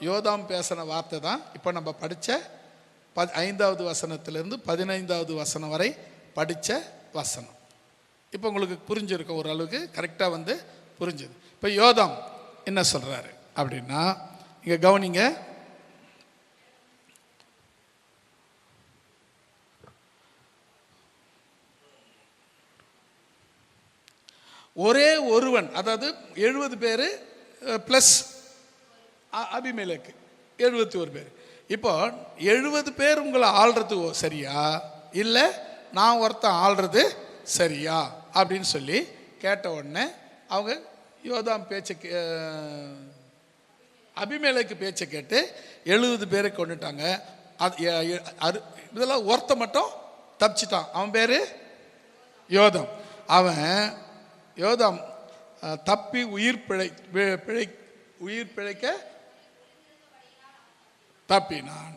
யோதாம் பேசின வார்த்தை தான் இப்போ நம்ம படித்த 5வது வசனத்திலிருந்து 15வது வசனம் வரை படித்த வசனம். இப்போ உங்களுக்கு புரிஞ்சிருக்கும், ஓரளவுக்கு கரெக்டாக வந்து புரிஞ்சுது. இப்போ யோதாம் என்ன சொல்கிறாரு அப்படின்னா, இங்கே கவனிங்க. ஒரே ஒருவன், அதாவது 70 பேர் ப்ளஸ் அபிமெலேக்கு 71 பேர். இப்போ 70 பேர் உங்களை ஆள்றது சரியா இல்லை நான் ஒருத்தன் ஆள்றது சரியா அப்படின்னு சொல்லி கேட்ட உடனே அவங்க யோதாம் பேச்சை அபிமெலேக்கு பேச்சை கேட்டு 70 பேரை கொண்டுட்டாங்க. இதெல்லாம் ஒருத்த மட்டும் தப்பிச்சிட்டான். அவன் பேர் யோதாம் தப்பி உயிர் பிழைக்க தப்பினான்.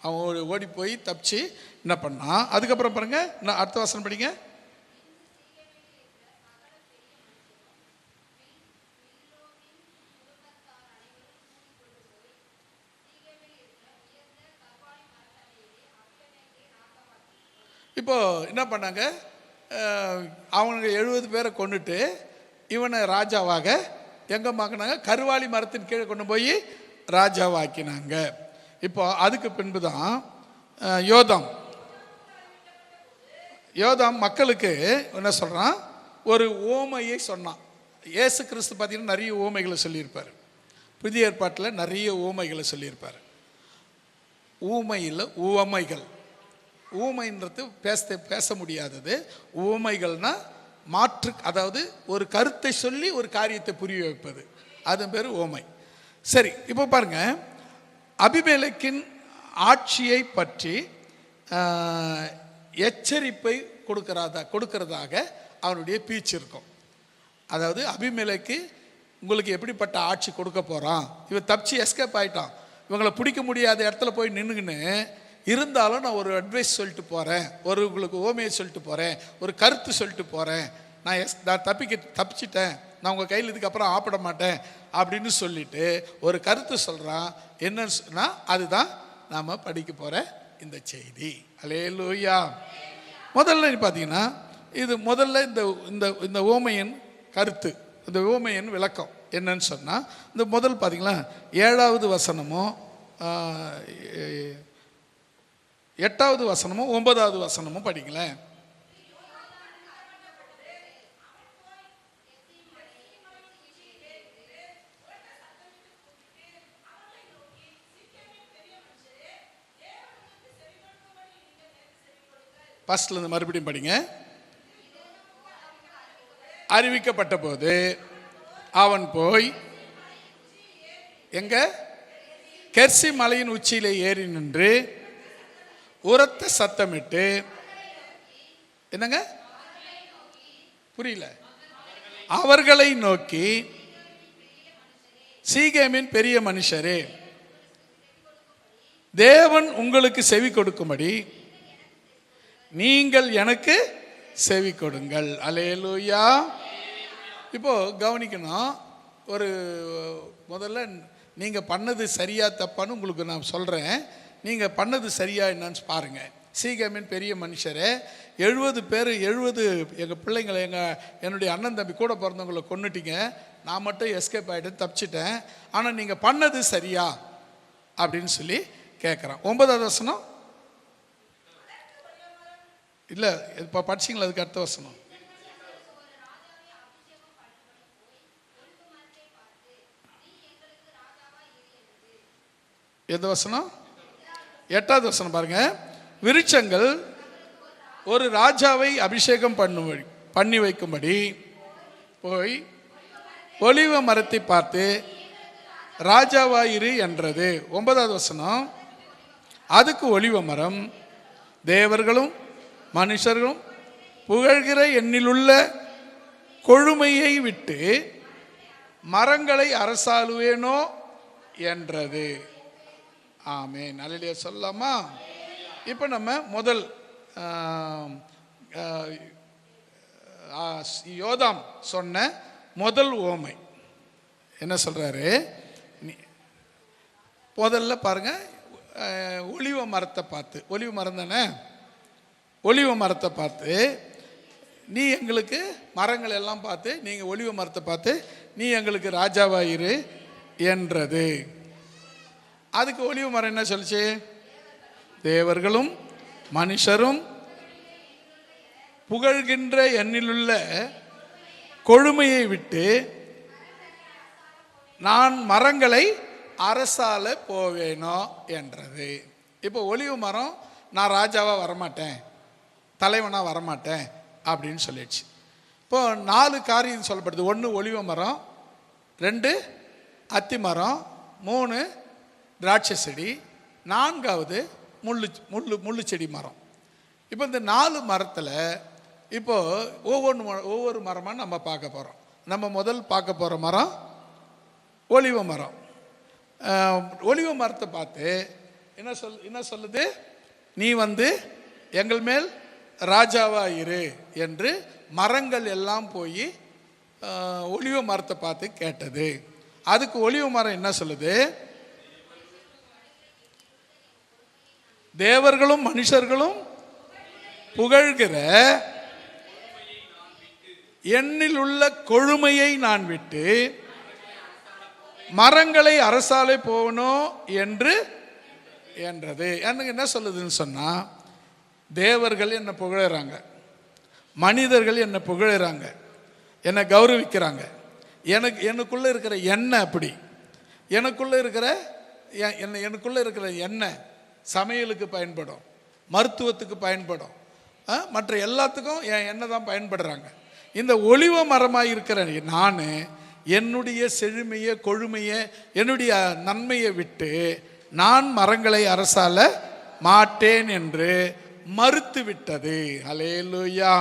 அவன் ஓடி போய் தப்பிச்சு என்ன பண்ணான். அதுக்கப்புறம் பாருங்க, அடுத்த வசனம் படிங்க. இப்போ என்ன பண்ணாங்க, அவங்க 70 பேரை கொண்டுட்டு இவனை ராஜாவாக எங்கே மாக்கினாங்க, கருவாளி மரத்தின் கீழே கொண்டு போய் ராஜாவாக்கினாங்க. இப்போ அதுக்கு பின்பு தான் யோதாம் மக்களுக்கு என்ன சொல்கிறான், ஒரு ஓமையை சொன்னான். இயேசு கிறிஸ்து பார்த்தீங்கன்னா நிறைய ஓமைகளை சொல்லியிருப்பார். புதிய ஏற்பாட்டில் நிறைய ஓமைகளை சொல்லியிருப்பார். உவமைகள், ஊமைன்றது பேச முடியாதது. ஊமைகள்னா மாற்று, அதாவது ஒரு கருத்தை சொல்லி ஒரு காரியத்தை புரிய வைப்பது, அது பேர் ஊமை. சரி, இப்போ பாருங்க, அபிமெலேக்கின் ஆட்சியை பற்றி எச்சரிப்பை கொடுக்கிறதாக அவனுடைய பீச்சு இருக்கும். அதாவது அபிமெலேக்கு உங்களுக்கு எப்படிப்பட்ட ஆட்சி கொடுக்க போகிறான், இவன் தப்பிச்சு எஸ்கேப் ஆகிட்டான், இவங்களை பிடிக்க முடியாத இடத்துல போய் நின்றுக்கின்னு இருந்தாலும் நான் ஒரு அட்வைஸ் சொல்லிட்டு போகிறேன், உங்களுக்கு ஓமையை சொல்லிட்டு போகிறேன், ஒரு கருத்து சொல்லிட்டு போகிறேன், நான் தப்பிச்சிட்டேன், நான் உங்கள் கையில் இதுக்கப்புறம் ஆப்பிட மாட்டேன் அப்படின்னு சொல்லிட்டு ஒரு கருத்து சொல்கிறான். என்னன்னு சொன்னால் அதுதான் நாம் படிக்க போகிற இந்த செய்தி. அல்லேலூயா. முதல்ல பார்த்தீங்கன்னா இது முதல்ல இந்த ஓமையின் கருத்து, இந்த ஓமையின் விளக்கம் என்னன்னு சொன்னால், இந்த முதல் பார்த்தீங்களா 7வது வசனமும் 8வது வசனமும் 9வது வசனமும் படிங்களேன். ஃபர்ஸ்ட்ல இருந்து மறுபடியும் படிங்க. அறிவிக்கப்பட்ட போது அவன் போய் எங்க, கெர்சி மலையின் உச்சியிலே ஏறி நின்று உரத்த சத்தமிட்டு, என்னங்க புரியல, அவர்களை நோக்கி, சீகேமின் பெரிய மனுஷரே, தேவன் உங்களுக்கு செவி கொடுக்கும்படி நீங்கள் எனக்கு செவி கொடுங்கள். அல்லேலூயா. இப்போ கவனிக்கணும், ஒரு முதல்ல நீங்கள் பண்ணது சரியா தப்பான்னு உங்களுக்கு நான் சொல்கிறேன். நீங்கள் பண்ணது சரியா என்னன்னு பாருங்கள். சீகேமின் பெரிய மனுஷரே, 70 பேர், 70 எங்கள் பிள்ளைங்களை, என்னுடைய அண்ணன் தம்பி கூட பிறந்தவங்களை கொன்னுட்டீங்க, நான் மட்டும் எஸ்கேப் ஆகிட்டு தப்பிச்சிட்டேன், ஆனால் நீங்கள் பண்ணது சரியா அப்படின்னு சொல்லி கேட்குறான். 9வது வசனம் இல்லை, இப்போ படிச்சிங்களா, அதுக்கு அடுத்த வசனம். எந்த வசனம்? 8வது வசனம் பாருங்க. விருட்சங்கள் ஒரு ராஜாவை அபிஷேகம் பண்ணி வைக்கும்படி போய் ஒலிவ மரத்தை பார்த்து ராஜாவாயிரு என்றது. 9வது வசனம். அதுக்கு ஒலிவ மரம், தேவர்களும் மனுஷர்களும் புகழ்கிற எண்ணிலுள்ள கொழுமையை விட்டு மரங்களை அரசாளுவேனோ என்றது. ஆமென். அல்லேலூயா சொல்லலாமா? இப்போ நம்ம முதல் யோதாம் சொன்ன முதல் ஓமை என்ன சொல்றாரு? முதல்ல பாருங்க, ஒலிவ மரத்தை பார்த்து, ஒலிவ மரம் தானே, ஒலிவ மரத்தை பார்த்து நீ எங்களுக்கு மரங்கள் எல்லாம் பார்த்து, நீங்கள் ஒலிவ மரத்தை பார்த்து நீ எங்களுக்கு ராஜாவாயிரு என்றது. அதுக்கு ஒலிவ மரம் என்ன சொல்லிச்சு? தேவர்களும் மனுஷரும் புகழ்கின்ற எண்ணிலுள்ள கொழுமையை விட்டு நான் மரங்களை அரசால போவேனோ என்றது. இப்போ ஒலிவ மரம் நான் ராஜாவா வரமாட்டேன், தலைவனா வரமாட்டேன் அப்படின்னு சொல்லிடுச்சு. இப்போ 4 காரியம் சொல்லப்படுது. 1 ஒலிவ மரம், 2 அத்தி மரம், 3 திராட்சை செடி, 4வது முள்ளு செடி மரம். இப்போ இந்த 4 மரத்தில் இப்போ ஒவ்வொரு மரமாக நம்ம பார்க்க போகிறோம். நம்ம முதல் பார்க்க போகிற மரம் ஒலிவ மரம். ஒலிவ மரத்தை பார்த்து என்ன சொல்லுது? நீ எங்கள் மேல் ராஜாவா இரு என்று மரங்கள் எல்லாம் போய் ஒலிவ மரத்தை பார்த்து கேட்டது. அதுக்கு ஒலிவ மரம் என்ன சொல்லுது? தேவர்களும் மனுஷர்களும் புகழ்கிற எண்ணில் உள்ள கொழுமையை நான் விட்டு மரங்களை அரசாலை போகணும் என்றது. எனக்கு என்ன சொல்லுதுன்னு சொன்னா, தேவர்கள் என்னை புகழறாங்க, மனிதர்கள் என்னை புகழறாங்க, என்னை கௌரவிக்கிறாங்க. எனக்குள்ள இருக்கிற எண்ணெய் அப்படி, எனக்குள்ள இருக்கிற எண்ணெய் சமையலுக்கு பயன்படும், மருத்துவத்துக்கு பயன்படும், மற்ற எல்லாத்துக்கும் என் எண்ணெய் தான் பயன்படுறாங்க. இந்த ஒலிவ மரமாக இருக்கிற நான் என்னுடைய செழுமையை, கொழுமையை, என்னுடைய நன்மையை விட்டு நான் மரங்களை அரசால மாட்டேன் என்று மறுத்து விட்டது. அல்லேலூயா.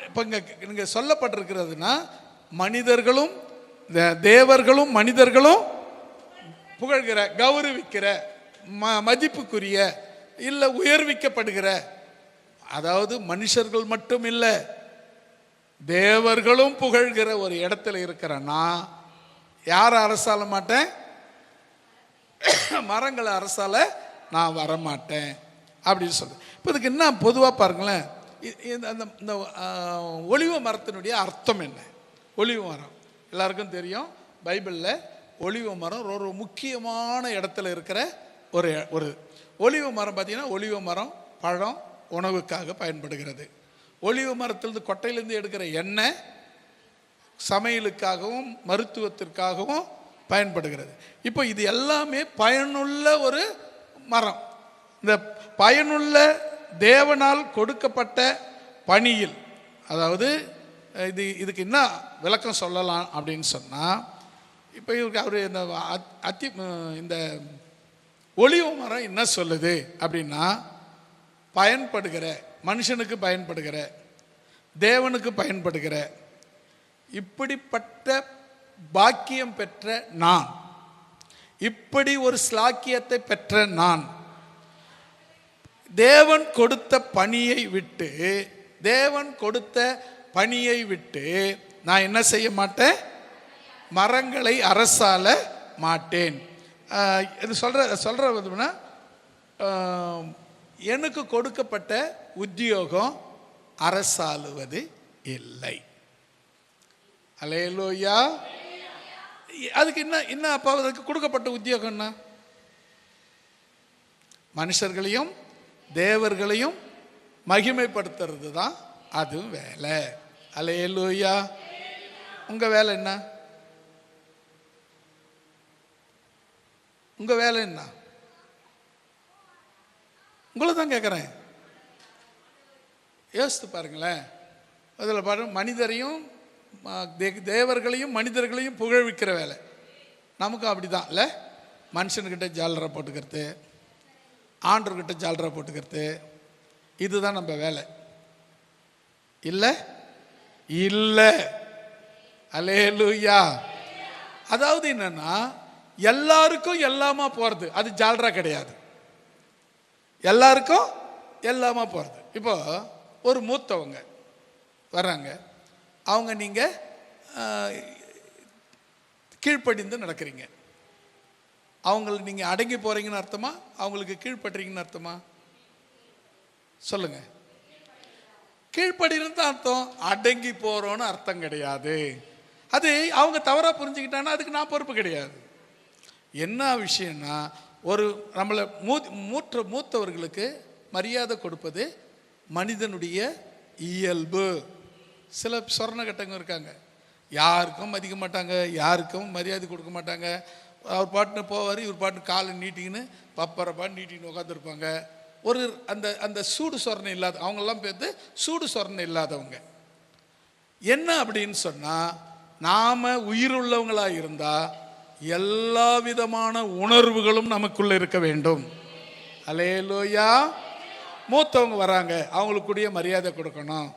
இப்போ இங்கே சொல்லப்பட்டிருக்கிறதுனா, மனிதர்களும் தேவர்களும் மனிதர்களும் புகழ்கிற, கௌரவிக்கிற, மதிப்புக்குரிய, இல்லை உயர்விக்கப்படுகிற, அதாவது மனுஷர்கள் மட்டும் இல்லை தேவர்களும் புகழ்கிற ஒரு இடத்துல இருக்கிறன்னா யார் அரசால மாட்டேன்? மரங்களை அரசால நான் வரமாட்டேன் அப்படின்னு சொல்லு. இப்போ இதுக்கு என்ன பொதுவாக பாருங்களேன், இந்த ஒலிவ மரத்தினுடைய அர்த்தம் என்ன? ஒலிவ மரம் எல்லாருக்கும் தெரியும், பைபிளில் ஒலிவ மரம் ஒரு முக்கியமான இடத்துல இருக்கிற ஒரு ஒலிவ மரம். பார்த்தீங்கன்னா ஒலிவ மரம் பழம் உணவுக்காக பயன்படுகிறது. ஒலிவ மரத்திலிருந்து கொட்டையிலிருந்து எடுக்கிற எண்ணெய் சமையலுக்காகவும் மருத்துவத்திற்காகவும் பயன்படுகிறது. இப்போ இது எல்லாமே பயனுள்ள ஒரு மரம். இந்த பயனுள்ள தேவனால் கொடுக்கப்பட்ட பணியில், அதாவது இதுக்கு என்ன விளக்கம் சொல்லலாம் அப்படின்னு சொன்னால், இப்போ இவருக்கு அவர் இந்த ஒலிவ மரம் என்ன சொல்லுது அப்படின்னா, பயன்படுகிற மனுஷனுக்கு பயன்படுகிற, தேவனுக்கு பயன்படுகிற, இப்படிப்பட்ட பாக்கியம் பெற்ற நான், இப்படி ஒரு ஸ்லாக்கியத்தை பெற்ற நான், தேவன் கொடுத்த பணியை விட்டு நான் என்ன செய்ய மாட்டேன்? மரங்களை அரசால மாட்டேன். இது சொல்ற எனக்கு கொடுக்கப்பட்ட உத்தியோகம் அரசாளுவது இல்லை. அல்லேலூயா. அதுக்கு என்ன அப்போ அதுக்கு கொடுக்கப்பட்ட உத்தியோகம் என்ன? மனுஷர்களையும் தேவர்களையும் மகிமைப்படுத்துறது தான் அது வேலை. அல்லேலூயா. உங்க வேலை என்ன? உங்க வேலை என்ன? உங்களை தான் கேட்குறேன். யோசித்து பாருங்களேன். அதில் பாரு, மனிதரையும் தேவர்களையும் மனிதர்களையும் புகழ்விக்கிற வேலை. நமக்கு அப்படி தான் இல்லை? மனுஷன்கிட்ட ஜாலரை போட்டுக்கிறது, ஆண்டர்கிட்ட ஜாலரை போட்டுக்கிறது, இதுதான் நம்ம வேலை. இல்லை இல்லை, அல்லேலூயா. அதாவது என்னன்னா, எல்லாருக்கும் எல்லாமா போறது அது ஜாலரா கிடையாது. எல்லாருக்கும் எல்லாமா போறது. இப்போ ஒரு மூத்தவங்க வர்றாங்க, அவங்க நீங்க கீழ்ப்படிந்து நடக்கிறீங்க, அவங்களை நீங்க அடங்கி போறீங்கன்னு அர்த்தமா, அவங்களுக்கு கீழ்படுறீங்கன்னு அர்த்தமா? சொல்லுங்க. கீழ்ப்படின்னு அர்த்தம், அடங்கி போறோன்னு அர்த்தம் கிடையாது. அது அவங்க தவறா புரிஞ்சுக்கிட்டாங்கன்னா அதுக்கு நான் பொறுப்பு கிடையாது. என்ன விஷயம்னா, ஒரு நம்மளை மூத்தவர்களுக்கு மரியாதை கொடுப்பது மனிதனுடைய இயல்பு. சில சொர்ண கட்டங்க இருக்காங்க, யாருக்கும் மதிக்க மாட்டாங்க, யாருக்கும் மரியாதை கொடுக்க மாட்டாங்க. அவர் பாட்டுன்னு போவார், இவர் பாட்டுன்னு காலை நீட்டிக்கின்னு பப்பரப்பான்னு நீட்டின்னு உட்காந்துருப்பாங்க. ஒரு அந்த அந்த சூடு சொரணை இல்லாத அவங்கெல்லாம் பேர்த்து சூடு சொரணை இல்லாதவங்க. என்ன அப்படின்னு சொன்னால், நாம் உயிருள்ளவங்களாக இருந்தால் எல்லா விதமான உணர்வுகளும் நமக்குள்ளே இருக்க வேண்டும். அல்லேலூயா. மூத்தவங்க வராங்க, அவங்களுக்குரிய மரியாதை கொடுக்கணும்.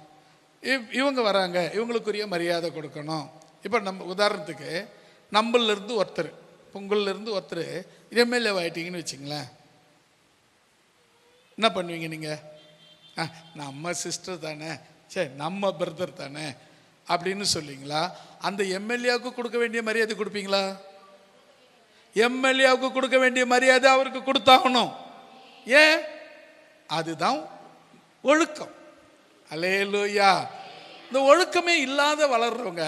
இவங்க வராங்க, இவங்களுக்குரிய மரியாதை கொடுக்கணும். இப்போ நம்ம உதாரணத்துக்கு நம்மளிருந்து ஒருத்தர், பொங்கல்லேருந்து ஒருத்தர் எம்எல்ஏ ஆகிட்டீங்கன்னு வச்சுங்களேன், என்ன பண்ணுவீங்க நீங்கள்? நம்ம சிஸ்டர் தானே, சரி நம்ம பிரதர் தானே அப்படின்னு சொல்லுவீங்களா? அந்த எம்எல்ஏவுக்கு கொடுக்க வேண்டிய மரியாதை கொடுப்பீங்களா? எம்எல்ஏவுக்கு கொடுக்க வேண்டிய மரியாதை அவருக்கு கொடுத்தாகணும். ஏன்? அதுதான் ஒழுக்கம். அல்லேலூயா. இந்த ஒழுக்கமே இல்லாத வளர்றவங்க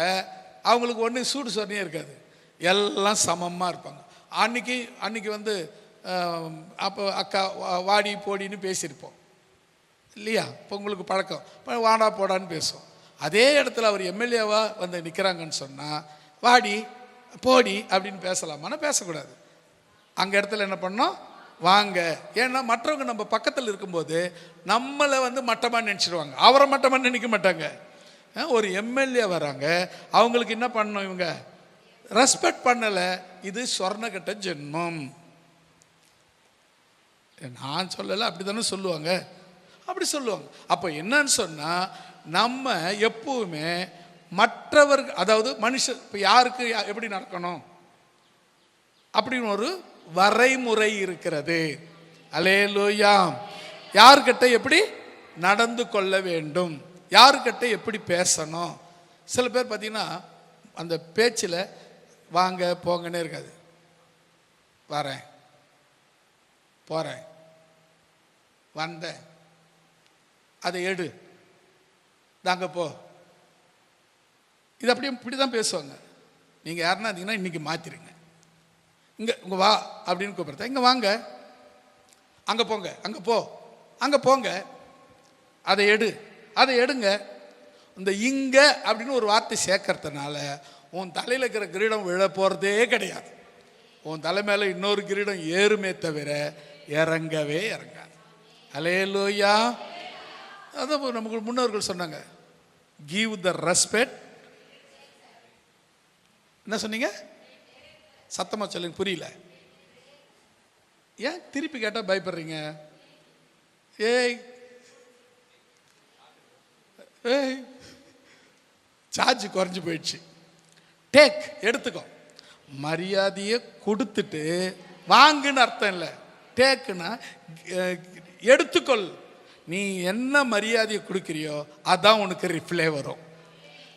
அவங்களுக்கு ஒன்று சூடு சொன்னியே இருக்காது, எல்லாம் சமமாக இருப்பாங்க. அன்னைக்கு வந்து அப்போ அக்கா வாடி போடின்னு பேசியிருப்போம் இல்லையா? இப்போ உங்களுக்கு பழக்கம், இப்போ வாடா போடான்னு பேசுவோம். அதே இடத்துல அவர் எம்எல்ஏவாக வந்து நிற்கிறாங்கன்னு சொன்னால் வாடி போடி அப்படின்னு பேசலாமான்னா பேசக்கூடாது. அங்கே இடத்துல என்ன பண்ணோம்? வாங்க. ஏன்னா மற்றவங்க நம்ம பக்கத்தில் இருக்கும்போது நம்மளை வந்து மட்டமாக நினச்சிடுவாங்க, அவரை மட்டமாக நினைக்க மாட்டாங்க. ஒரு எம்எல்ஏ வராங்க, அவங்களுக்கு என்ன பண்ணணும்? இவங்க ரெஸ்பெக்ட் பண்ணலை, இது சொர்ணகட்ட ஜென்மம். நான் சொல்லலை, அப்படி தானே சொல்லுவாங்க, அப்படி சொல்லுவாங்க. அப்போ என்னன்னு சொன்னால், நம்ம எப்பவுமே மற்றவர்கள், அதாவது மனுஷன் இப்போ யாருக்கு எப்படி நடக்கணும் அப்படின்னு ஒரு வரைமுறை இருக்கிறது. அல்லேலூயா. யார்கிட்ட எப்படி நடந்து கொள்ள வேண்டும், யாருக்கிட்ட எப்படி பேசணும். சில பேர் பார்த்தீங்கன்னா அந்த பேச்சில் வாங்க போங்கன்னே இருக்காது. வரேன், போகிறேன், வந்தேன், அதை எடு, தாங்க போ, இது அப்படியே இப்படி தான் பேசுவாங்க. நீங்கள் யாருன்னா இருந்தீங்கன்னா இன்றைக்கி மாற்றிடுங்க. இங்கே வா அப்படின்னு கூப்பிடுறேன், இங்கே வாங்க, அங்கே போங்க, அங்கே போ, அங்கே போங்க, அதை எடு, அதை எடுங்க. இந்த இங்கே அப்படின்னு ஒரு வார்த்தை சேர்க்கறதுனால உன் தலையில் இருக்கிற கிரீடம் விழ போகிறதே கிடையாது. உன் தலை மேலே இன்னொரு கிரீடம் ஏறுமே தவிர இறங்கவே இறங்காது. அல்லேலூயா. அதான் நமக்கு முன்னோர்கள் சொன்னாங்க, கிவ் த ரெஸ்பெக்ட். என்ன சொன்னீங்க? சத்தமாக சொல்லுங்க, புரியல. ஏன் திருப்பி கேட்டால் பயப்படுறீங்க? ஏய் ஏய், சார்ஜ் குறைஞ்சி போயிடுச்சு. டேக், எடுத்துக்கோ. மரியாதையை கொடுத்துட்டு வாங்குன்னு அர்த்தம் இல்லை. டேக்குன்னா எடுத்துக்கொள். நீ என்ன மரியாதையை கொடுக்குறியோ அதான் உனக்கு ரிப்ளே வரும்.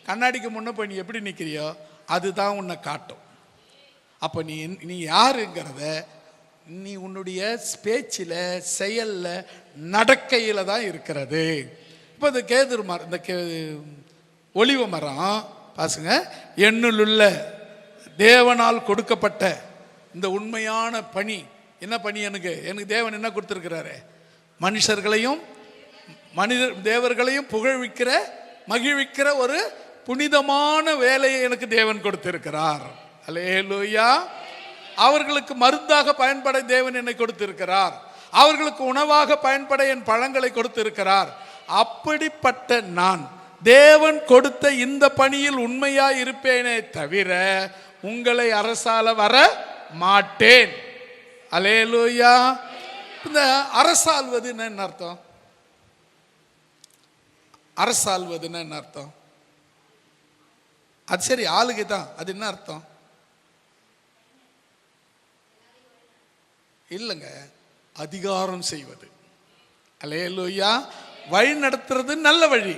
கண்ணாடிக்கு முன்ன போய் நீ எப்படி நிற்கிறியோ அதுதான் உன்னை காட்டும். அப்போ நீ யாருங்கிறத நீ உன்னுடைய பேச்சில், செயலில், நடக்கையில் தான் இருக்கிறது. இப்போ இந்த கேதுரு மரம், இந்த ஒலிவ மரம் பாசுங்க, என்னுள்ள தேவனால் கொடுக்கப்பட்ட இந்த உண்மையான பணி. என்ன பணி? எனக்கு தேவன் என்ன கொடுத்துருக்கிறாரு? மனுஷர்களையும் தேவர்களையும் புகழ்விக்கிற, மகிழ்விக்கிற ஒரு புனிதமான வேலையை எனக்கு தேவன் கொடுத்திருக்கிறார். அல்லேலூயா. அவர்களுக்கு மருந்தாக பயன்பட தேவன் என்னை கொடுத்திருக்கிறார். அவர்களுக்கு உணவாக பயன்பட என் பழங்களை கொடுத்திருக்கிறார். அப்படிப்பட்ட நான் தேவன் கொடுத்த இந்த பணியில் உண்மையா இருப்பேனே தவிர உங்களை அரசால வர மாட்டேன். அல்லேலூயா. இந்த அரசாள்வதுன்னு என்ன அர்த்தம்? அரசாள்வதுன்னு என்ன அர்த்தம்? அது சரி, ஆளுகை தான். அது என்ன அர்த்தம்? இல்லைங்க, அதிகாரம் செய்வது. அல்லேலூயா. வழி நடத்துறது நல்ல வழி.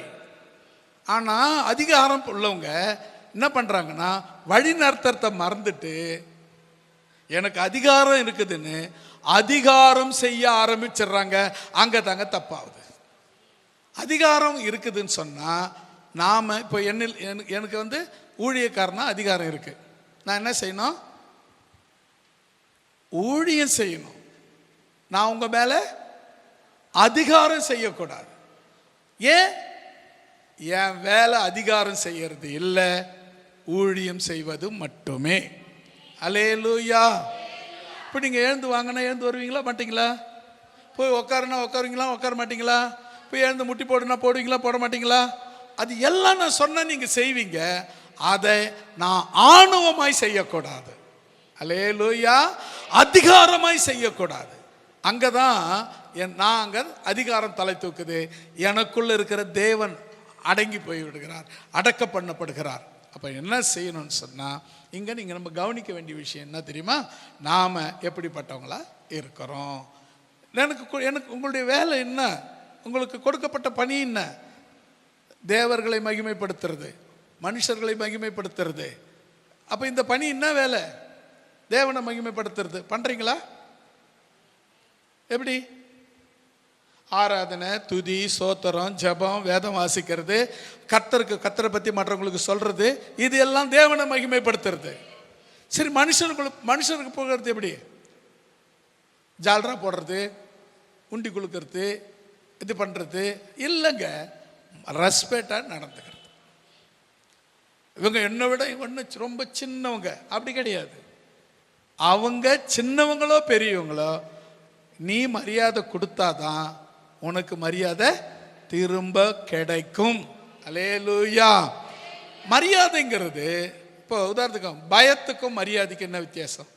ஆனா அதிகாரம் உள்ளவங்க என்ன பண்றாங்கன்னா வழி நடத்துறத மறந்துட்டு எனக்கு அதிகாரம் இருக்குதுன்னு அதிகாரம் செய்ய ஆரம்பிச்சிடுறாங்க. அங்க தாங்க தப்பாகுது. அதிகாரம் இருக்குதுன்னு சொன்னா நாம இப்போ எனக்கு வந்து ஊழியக்காரனா அதிகாரம் இருக்கு. நான் என்ன செய்யணும்? ஊழியம் செய்யணும். நான் உங்க மேல அதிகாரம் செய்யக்கூடாது. ஏன்? என் வேலை அதிகாரம் செய்யறது இல்லை, ஊழியம் செய்வது மட்டுமே. அல்லேலூயா. இப்போ நீங்கள் எழுந்து வாங்கினா எழுந்து வருவீங்களா மாட்டீங்களா? போய் உட்காருனா உட்காருவீங்களா உட்கார மாட்டீங்களா? போய் எழுந்து முட்டி போடுனா போடுவீங்களா போட மாட்டீங்களா? அது எல்லாம் நான் சொன்ன நீங்கள் செய்வீங்க. அதை நான் ஆணவமாய் செய்யக்கூடாது. அல்லேலூயா. அதிகாரமாய் செய்யக்கூடாது. அங்கதான் நான் அங்க அதிகாரம் தலை தூக்குது. எனக்குள்ள இருக்கிற தேவன் அடங்கி போய் விடுகிறார், அடக்க பண்ணப்படுகிறார். அப்போ என்ன செய்யணும்னு சொன்னால் இங்கே நீங்கள் நம்ம கவனிக்க வேண்டிய விஷயம் என்ன தெரியுமா? நாம் எப்படிப்பட்டவங்களா இருக்கிறோம். எனக்கு உங்களுடைய வேலை என்ன? உங்களுக்கு கொடுக்கப்பட்ட பணி என்ன? தேவர்களை மகிமைப்படுத்துறது, மனுஷர்களை மகிமைப்படுத்துறது. அப்போ இந்த பணி என்ன வேலை? தேவனை மகிமைப்படுத்துறது. பண்ணுறீங்களா? எப்படி? ஆராதனை, துதி, சோத்திரம், ஜபம், வேதம் வாசிக்கிறது, கர்த்தரை பற்றி மற்றவங்களுக்கு சொல்றது, இது எல்லாம் தேவனை மகிமைப்படுத்துறது. சரி, மனுஷனுக்கு போகிறது எப்படி? ஜால்ரா போடுறது, உண்டி குலுக்கிறது, இது பண்ணுறது இல்லைங்க. ரெஸ்பெக்டாக நடந்துக்கிறது. இவங்க என்னை விட இவங்க ரொம்ப சின்னவங்க அப்படி கிடையாது. அவங்க சின்னவங்களோ பெரியவங்களோ நீ மரியாதை கொடுத்தாதான் உனக்கு மரியாதை திரும்ப கிடைக்கும். அல்லேலூயா. மரியாதைங்கிறது இப்போ உதாரணத்துக்கு பயத்துக்கும் மரியாதைக்கும் என்ன வித்தியாசம்?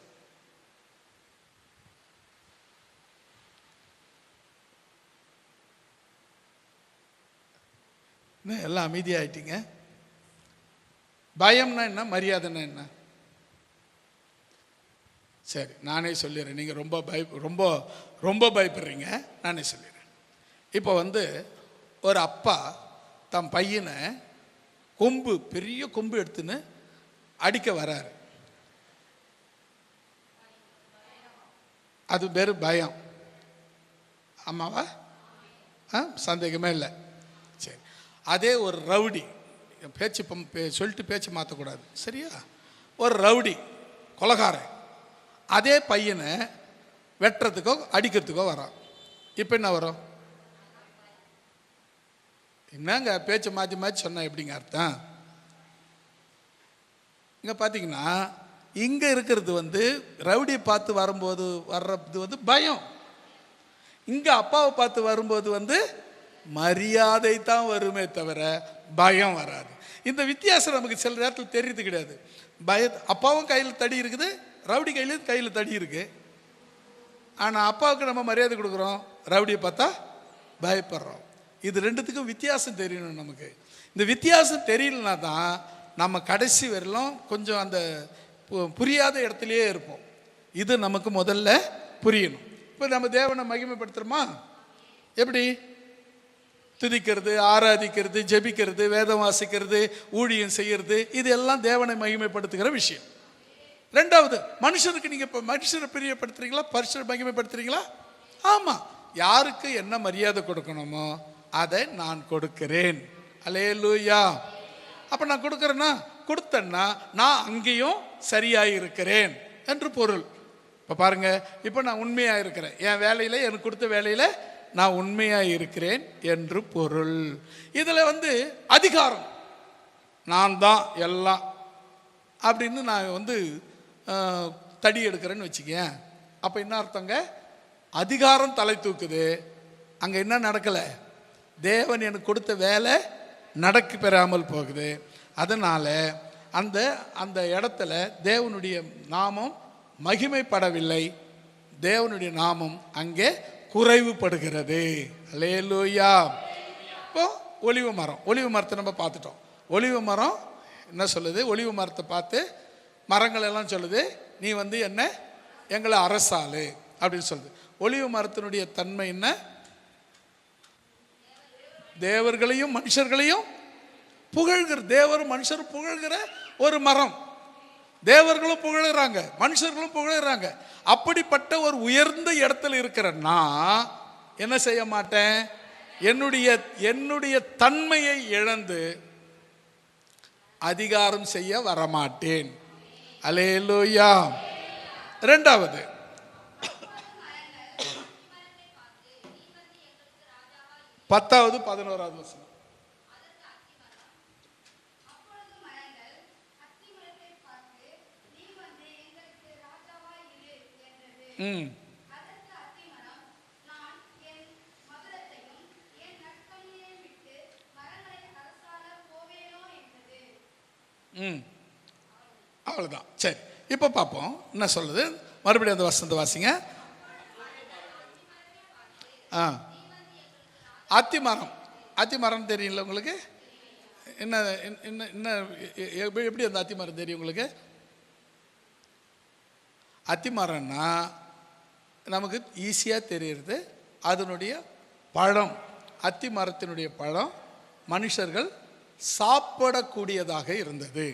எல்லாம் அமைதியாயிட்டீங்க. பயம்னா என்ன, மரியாதைன்னா என்ன? சரி, நானே சொல்லிடுறேன். நீங்கள் ரொம்ப பயப்படுறீங்க. நானே சொல்லிடுறேன். இப்போ ஒரு அப்பா தன் பையனை பெரிய கொம்பு எடுத்துன்னு அடிக்க வராரு. அது பேர் பயம். ஆமாவா? சந்தேகமே இல்லை. சரி, அதே ஒரு ரவுடி, பேச்சு சொல்லிட்டு பேச்சு மாற்றக்கூடாது, சரியா? ஒரு ரவுடி கொலைகாரன் அதே பையனை வெட்டுறதுக்கோ அடிக்கிறதுக்கோ வரான். இப்போ என்ன வரும்? என்னங்க பேச்சு மாற்றி மாற்றி சொன்னா எப்படிங்க அர்த்தம்? இங்கே பார்த்தீங்கன்னா இங்கே இருக்கிறது ரவுடியை பார்த்து வரும்போது வர்றது பயம். இங்கே அப்பாவை பார்த்து வரும்போது மரியாதை தான் வருமே தவிர பயம் வராது. இந்த வித்தியாசம் நமக்கு சில நேரத்தில் தெரியுது கிடையாது. அப்பாவும் கையில் தடி இருக்குது, ரவுடி கையில் தடி இருக்கு. ஆனால் அப்பாவுக்கு நம்ம மரியாதை கொடுக்குறோம், ரவுடியை பார்த்தா பயப்படுறோம். இது ரெண்டுத்துக்கும் வித்தியாசம் தெரியணும் நமக்கு. இந்த வித்தியாசம் தெரியலனா தான் நம்ம கடைசி வரலும் கொஞ்சம் அந்த புரியாத இடத்துலையே இருப்போம். இது நமக்கு முதல்ல புரியணும். இப்போ நம்ம தேவனை மகிமைப்படுத்துகிறோமா? எப்படி? துதிக்கிறது, ஆராதிக்கிறது, ஜெபிக்கிறது, வேதம் வாசிக்கிறது, ஊழியம் செய்கிறது, இது எல்லாம் தேவனை மகிமைப்படுத்துகிற விஷயம். ரெண்டாவது, மனுஷனுக்கு நீங்கள் இப்போ மனுஷரை பிரியப்படுத்துறீங்களா, பரிசுரை மகிமைப்படுத்துறீங்களா? ஆமாம். யாருக்கு என்ன மரியாதை கொடுக்கணுமோ அதை நான் கொடுக்கிறேன். அல்லேலூயா. அப்போ நான் கொடுத்தேன்னா நான் அங்கேயும் சரியாக இருக்கிறேன் என்று பொருள். இப்போ பாருங்க, இப்போ நான் உண்மையாக இருக்கிறேன். என் வேலையில் எனக்கு கொடுத்த வேலையில் நான் உண்மையாக இருக்கிறேன் என்று பொருள். இதில் அதிகாரம் நான் தான் எல்லாம் அப்படின்னு நான் தடி எடுக்கிறேன்னு வச்சுக்கேன். அப்போ என்ன அர்த்தங்க? அதிகாரம் தலை தூக்குது. அங்கே என்ன நடக்கலை? தேவன் எனக்கு கொடுத்த வேலை நடக்க பெறாமல் போகுது. அதனால் அந்த அந்த இடத்துல தேவனுடைய நாமம் மகிமைப்படவில்லை, தேவனுடைய நாமம் அங்கே குறைவுபடுகிறது. அல்லேலூயா. இப்போ ஒலிவ மரம், ஒலிவ மரத்தை நம்ம பார்த்துட்டோம். ஒலிவ மரம் என்ன சொல்லுது? ஒலிவ மரத்தை பார்த்து மரங்கள் எல்லாம் சொல்லுது, நீ என்ன எங்களை அரசாளு அப்படின்னு சொல்லுது. ஒலிவ மரத்தினுடைய தன்மை என்ன? தேவர்களையும் மனுஷர்களையும் புகழ்கிற, தேவரும் மனுஷரும் புகழ்கிற ஒரு மரம். தேவர்களும் புகழுறாங்க, மனுஷர்களும் புகழுறாங்க. அப்படிப்பட்ட ஒரு உயர்ந்த இடத்துல இருக்கிற நான் என்ன செய்ய மாட்டேன்? என்னுடைய தன்மையை இழந்து அதிகாரம் செய்ய வரமாட்டேன். அல்லேலூயா. இரண்டாவது, பத்தாவது 11வது வசனம். அவ்வளவுதான். சரி, இப்ப பார்ப்போம் என்ன சொல்லுது. மறுபடியும் அந்த வசனத்தை வாசிங்க. அத்திமரம், அத்திமரம் தெரியல உங்களுக்கு? என்ன என்ன எப்படி அந்த அத்திமரம் தெரியும் உங்களுக்கு? அத்திமரம்னா நமக்கு ஈஸியாக தெரியுது, அதனுடைய பழம், அத்தி மரத்தினுடைய பழம் மனுஷர்கள் சாப்பிடக்கூடியதாக இருந்தது.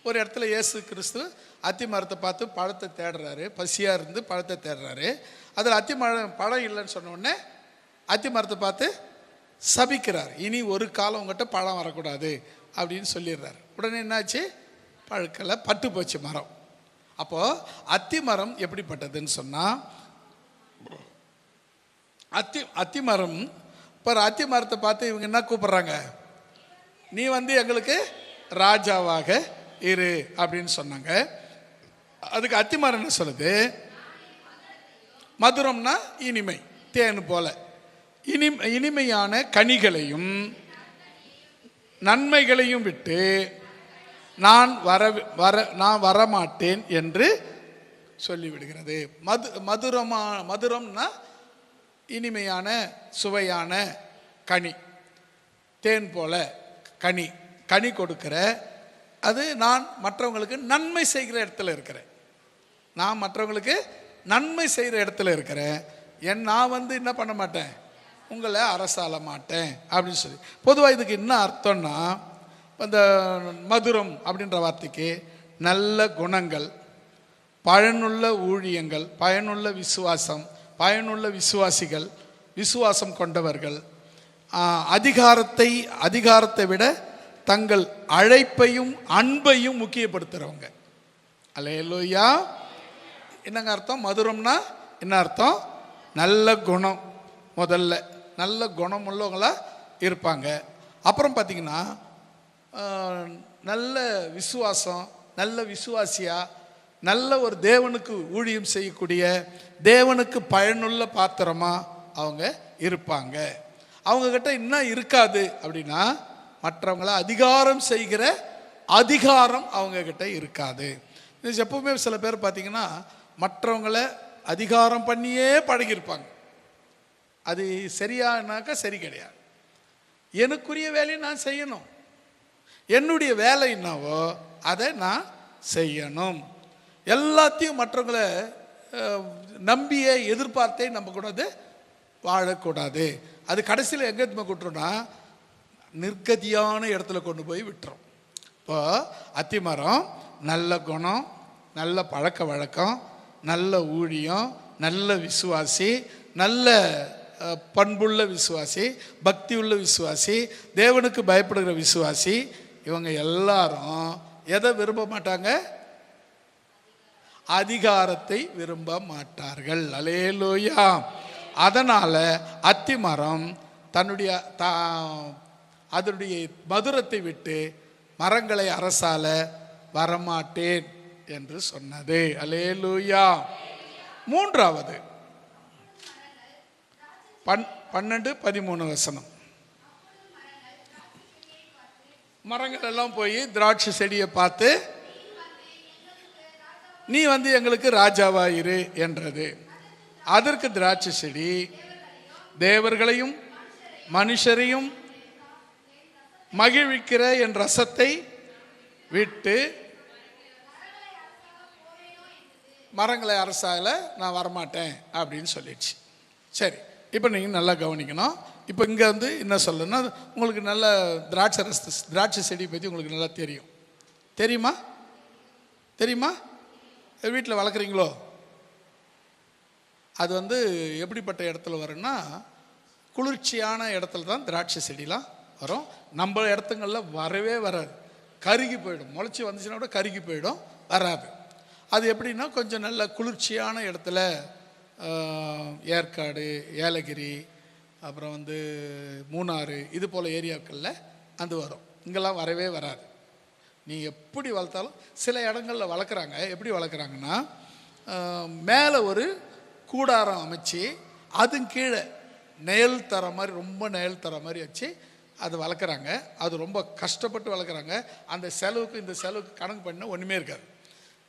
ஒரு இடத்துல இயேசு கிறிஸ்து அத்தி மரத்தை பார்த்து பழத்தை தேடுறாரு, பசியாக இருந்து பழத்தை தேடுறாரு. அதில் அத்தி பழம் இல்லைன்னு சொன்ன உடனே அத்தி மரத்தை பார்த்து சபிக்கிறார், இனி ஒரு காலம் உங்கள்கிட்ட பழம் வரக்கூடாது அப்படின்னு சொல்லிடுறாரு. உடனே என்னாச்சு? பழுக்கலை, பட்டு போச்சு மரம். அப்போது அத்தி மரம் எப்படிப்பட்டதுன்னு சொன்னால், அத்தி மரம் இப்போ அத்தி மரத்தை பார்த்து இவங்க என்ன கூப்பிட்றாங்க? நீ எங்களுக்கு ராஜாவாக இரு அப்படின்னு சொன்னாங்க. அதுக்கு அத்தி மரம் என்ன சொல்லுது? மதுரம்னா இனிமை, தேன் போல இனிமையான கனிகளையும் நன்மைகளையும் விட்டு நான் வரமாட்டேன் என்று சொல்லிவிடுகிறது. மதுரம்னா இனிமையான சுவையான கனி, தேன் போல கனி கொடுக்கிற, அது நான் மற்றவங்களுக்கு நன்மை செய்கிற இடத்துல இருக்கிறேன். நான் மற்றவங்களுக்கு நன்மை செய்கிற இடத்துல இருக்கிறேன். நான் என்ன பண்ண மாட்டேன்? உங்களை அரசாள மாட்டேன் அப்படின்னு சொல்லி. பொதுவாக இதுக்கு என்ன அர்த்தம்னா, இந்த மதுரம் அப்படின்ற வார்த்தைக்கு நல்ல குணங்கள், பயனுள்ள ஊழியங்கள், பயனுள்ள விசுவாசம், பயனுள்ள விசுவாசிகள், விசுவாசம் கொண்டவர்கள், அதிகாரத்தை விட தங்கள் அழைப்பையும் அன்பையும் முக்கியப்படுத்துகிறவங்க. அல்லேலூயா. என்னங்க அர்த்தம்? மதுரம்னா என்ன அர்த்தம்? நல்ல குணம். முதல்ல நல்ல குணம் உள்ளவங்களாக இருப்பாங்க. அப்புறம் பார்த்திங்கன்னா நல்ல விசுவாசம், நல்ல விசுவாசியா, நல்ல ஒரு தேவனுக்கு ஊழியம் செய்யக்கூடிய, தேவனுக்கு பயனுள்ள பாத்திரமாக அவங்க இருப்பாங்க. அவங்கக்கிட்ட என்ன இருக்காது அப்படின்னா, மற்றவங்கள அதிகாரம் செய்கிற அதிகாரம் அவங்கக்கிட்ட இருக்காது. இது எப்பவுமே சில பேர் பார்த்திங்கன்னா மற்றவங்கள அதிகாரம் பண்ணியே பழகியிருப்பாங்க. அது சரியானாக்கா சரி கிடையாது. எனக்குரிய வேலையை நான் செய்யணும், என்னுடைய வேலை என்னவோ அதை நான் செய்யணும். எல்லாத்தையும் மற்றவங்களை நம்பியே எதிர்பார்த்தே நம்ம கூடாது, வாழக்கூடாது. அது கடைசியில் எங்கே கூட்டுறோம்னா நிர்கதியான இடத்துல கொண்டு போய் விட்டுரும். இப்போ அத்திமரம் நல்ல குணம், நல்ல பழக்க வழக்கம், நல்ல ஊழியம், நல்ல விசுவாசி, நல்ல பண்புள்ள விசுவாசி, பக்தி உள்ள விசுவாசி, தேவனுக்கு பயப்படுகிற விசுவாசி, இவங்க எல்லாரும் எதை விரும்ப மாட்டாங்க? அதிகாரத்தை விரும்ப மாட்டார்கள். அல்லேலூயா. அதனால் அத்திமரம் அதனுடைய மதுரத்தை விட்டு மரங்களை அரசால வரமாட்டேன் என்று சொன்னது. அல்லேலூயா. மூன்றாவது 12-13 வசனம். மரங்கள் எல்லாம் போய் திராட்சை செடியை பார்த்து நீ வந்து எங்களுக்கு ராஜாவாயிரு என்றது. அதற்கு திராட்சை செடி தேவர்களையும் மனுஷரையும் மகிழ்விக்கிற என் ரசத்தை விட்டு மரங்களை அரசால நான் வரமாட்டேன் அப்படின்னு சொல்லிடுச்சு. சரி, இப்போ நீங்கள் நல்லா கவனிக்கணும். இப்போ இங்கே வந்து என்ன சொல்லணும்னா, உங்களுக்கு நல்ல திராட்சை செடி பற்றி உங்களுக்கு நல்லா தெரியும். தெரியுமா? தெரியுமா? வீட்டில் வளர்க்குறீங்களோ? அது வந்து எப்படிப்பட்ட இடத்துல வரும்னா, குளிர்ச்சியான இடத்துல தான் திராட்சை செடிலாம் வரும். நம்ம இடத்துங்களில் வரவே வராது, கருகி போயிடும். முளைச்சி வந்துச்சுன்னா கூட கருகி போயிடும், வராது. அது எப்படின்னா, கொஞ்சம் நல்ல குளிர்ச்சியான இடத்துல, ஏற்காடு, ஏலகிரி, அப்புறம் வந்து மூணாறு, இது போல் ஏரியாக்களில் அது வரும். இங்கெல்லாம் வரவே வராது. நீ எப்படி வளர்த்தாலும் சில இடங்களில் வளர்க்குறாங்க. எப்படி வளர்க்குறாங்கன்னா, மேலே ஒரு கூடாரம் அமைச்சு அது கீழே நெயல் தர மாதிரி, ரொம்ப நெயல் தர மாதிரி வச்சு அது வளர்க்குறாங்க. அது ரொம்ப கஷ்டப்பட்டு வளர்க்குறாங்க. அந்த செலவுக்கு இந்த செலவுக்கு கணக்கு பண்ண ஒன்றுமே இருக்காது.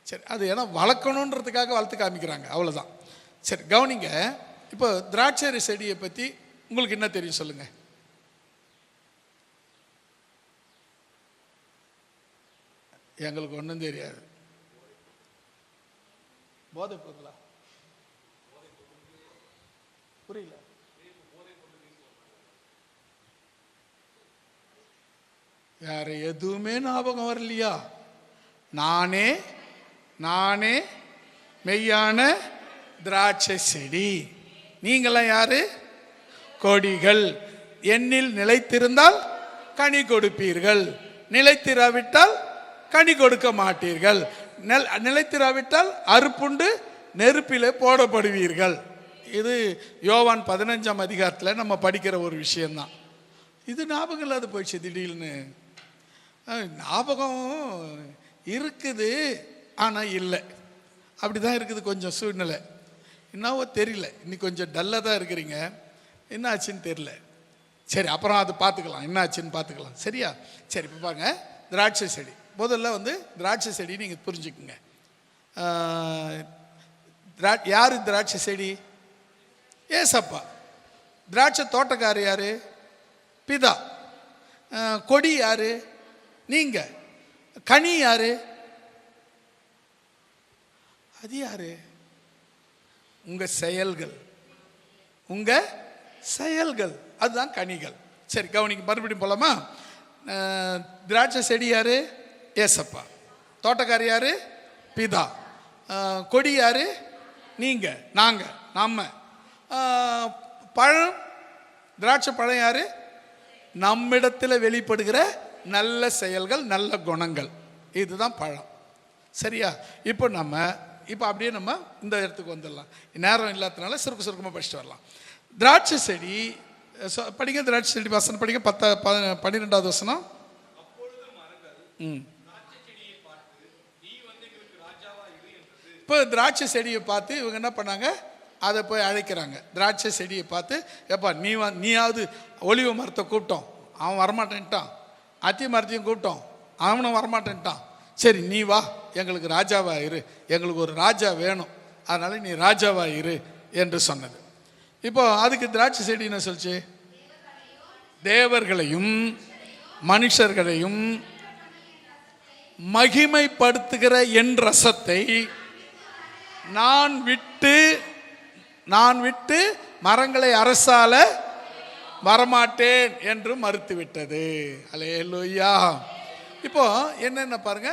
சரி, அது ஏன்னா வளர்க்கணுன்றதுக்காக வளர்த்து காமிக்கிறாங்க, அவ்வளோதான். சரி, கவனிங்க. இப்போ திராட்சை செடியை பற்றி உங்களுக்கு என்ன தெரியும் சொல்லுங்கள். எங்களுக்கு ஒன்றும் தெரியாது. போதை பொருளா? புரியல. வேற எதுவுமே ஞாபகம் வரலையா? நானே நானே மெய்யான திராட்சை செடி, நீங்களாம் யாரு? கொடிகள். என்னில் நிலைத்திருந்தால் கனி கொடுப்பீர்கள், நிலைத்திராவிட்டால் கனி கொடுக்க மாட்டீர்கள். நிலைத்திராவிட்டால் அறுப்புண்டு நெருப்பிலே போடப்படுவீர்கள். இது யோவான் 15ஆம் அதிகாரத்தில் நம்ம படிக்கிற ஒரு விஷயம்தான். இது ஞாபகம் இல்லாத போயிடுச்சு திடீர்னு. ஞாபகம் இருக்குது, ஆனால் இல்லை. அப்படி தான் இருக்குது கொஞ்சம் சூழ்நிலை. என்னவோ தெரியல, இன்னைக்கு கொஞ்சம் டல்லாக தான் இருக்கிறீங்க. என்ன ஆச்சுன்னு தெரியல. சரி, அப்புறம் அது பார்த்துக்கலாம், என்ன ஆச்சுன்னு பார்த்துக்கலாம். சரியா? சரி, இப்போ பாருங்க, திராட்சை செடி. முதல்ல வந்து திராட்சை செடி நீங்கள் புரிஞ்சுக்குங்க. யார் திராட்சை செடி? ஏசப்பா. திராட்சை தோட்டக்காரர் யாரு? பிதா. கொடி யாரு? நீங்க. கனி யாரு? அது யாரு? உங்க செயல்கள். உங்க செயல்கள் அதுதான் கனிகள். சரி, கவனிக்க. மறுபடியும் போலாமா? திராட்சை செடி யாரு? ஏசப்பா. தோட்டக்காரி யாரு? பிதா. கொடி யாரு? நீங்க, நாங்க, நாம. பழம், திராட்சை பழம் யாரு? நம்மிடத்தில் வெளிப்படுகிற நல்ல செயல்கள், நல்ல குணங்கள், இதுதான் பழம். சரியா? இப்போ அப்படியே நம்ம இந்த இடத்துக்கு வந்துடலாம். நேரம் இல்லாததுனால சுருக்கமாக படிச்சுட்டு வரலாம். திராட்சை செடி படிங்க. திராட்சை செடி வசனம் படிங்க. 12வது வசனம். இப்போ திராட்சை செடியை பார்த்து இவங்க என்ன பண்ணாங்க? அதை போய் அழைக்கிறாங்க. திராட்சை செடியை பார்த்து, எப்பா நீயாவது ஒலிவ மரத்தை கூப்பிட்டோம், அவன் வரமாட்டேன்ட்டான். அத்தி மரத்தையும் கூப்பிட்டோம், அவனும் வரமாட்டேன்ட்டான். சரி, நீ வா, எங்களுக்கு ராஜாவா இரு, எங்களுக்கு ஒரு ராஜா வேணும், அதனால நீ ராஜாவா இரு என்று சொன்னது. இப்போ அதுக்கு திராட்சை செடி என்ன சொல்லிச்சு? தேவர்களையும் மனுஷர்களையும் மகிமைப்படுத்துகிற என் ரசத்தை நான் விட்டு மரங்களை அரசால வரமாட்டேன் என்று மறுத்துவிட்டது. அல்லேலூயா. இப்போ என்னென்ன பாருங்க,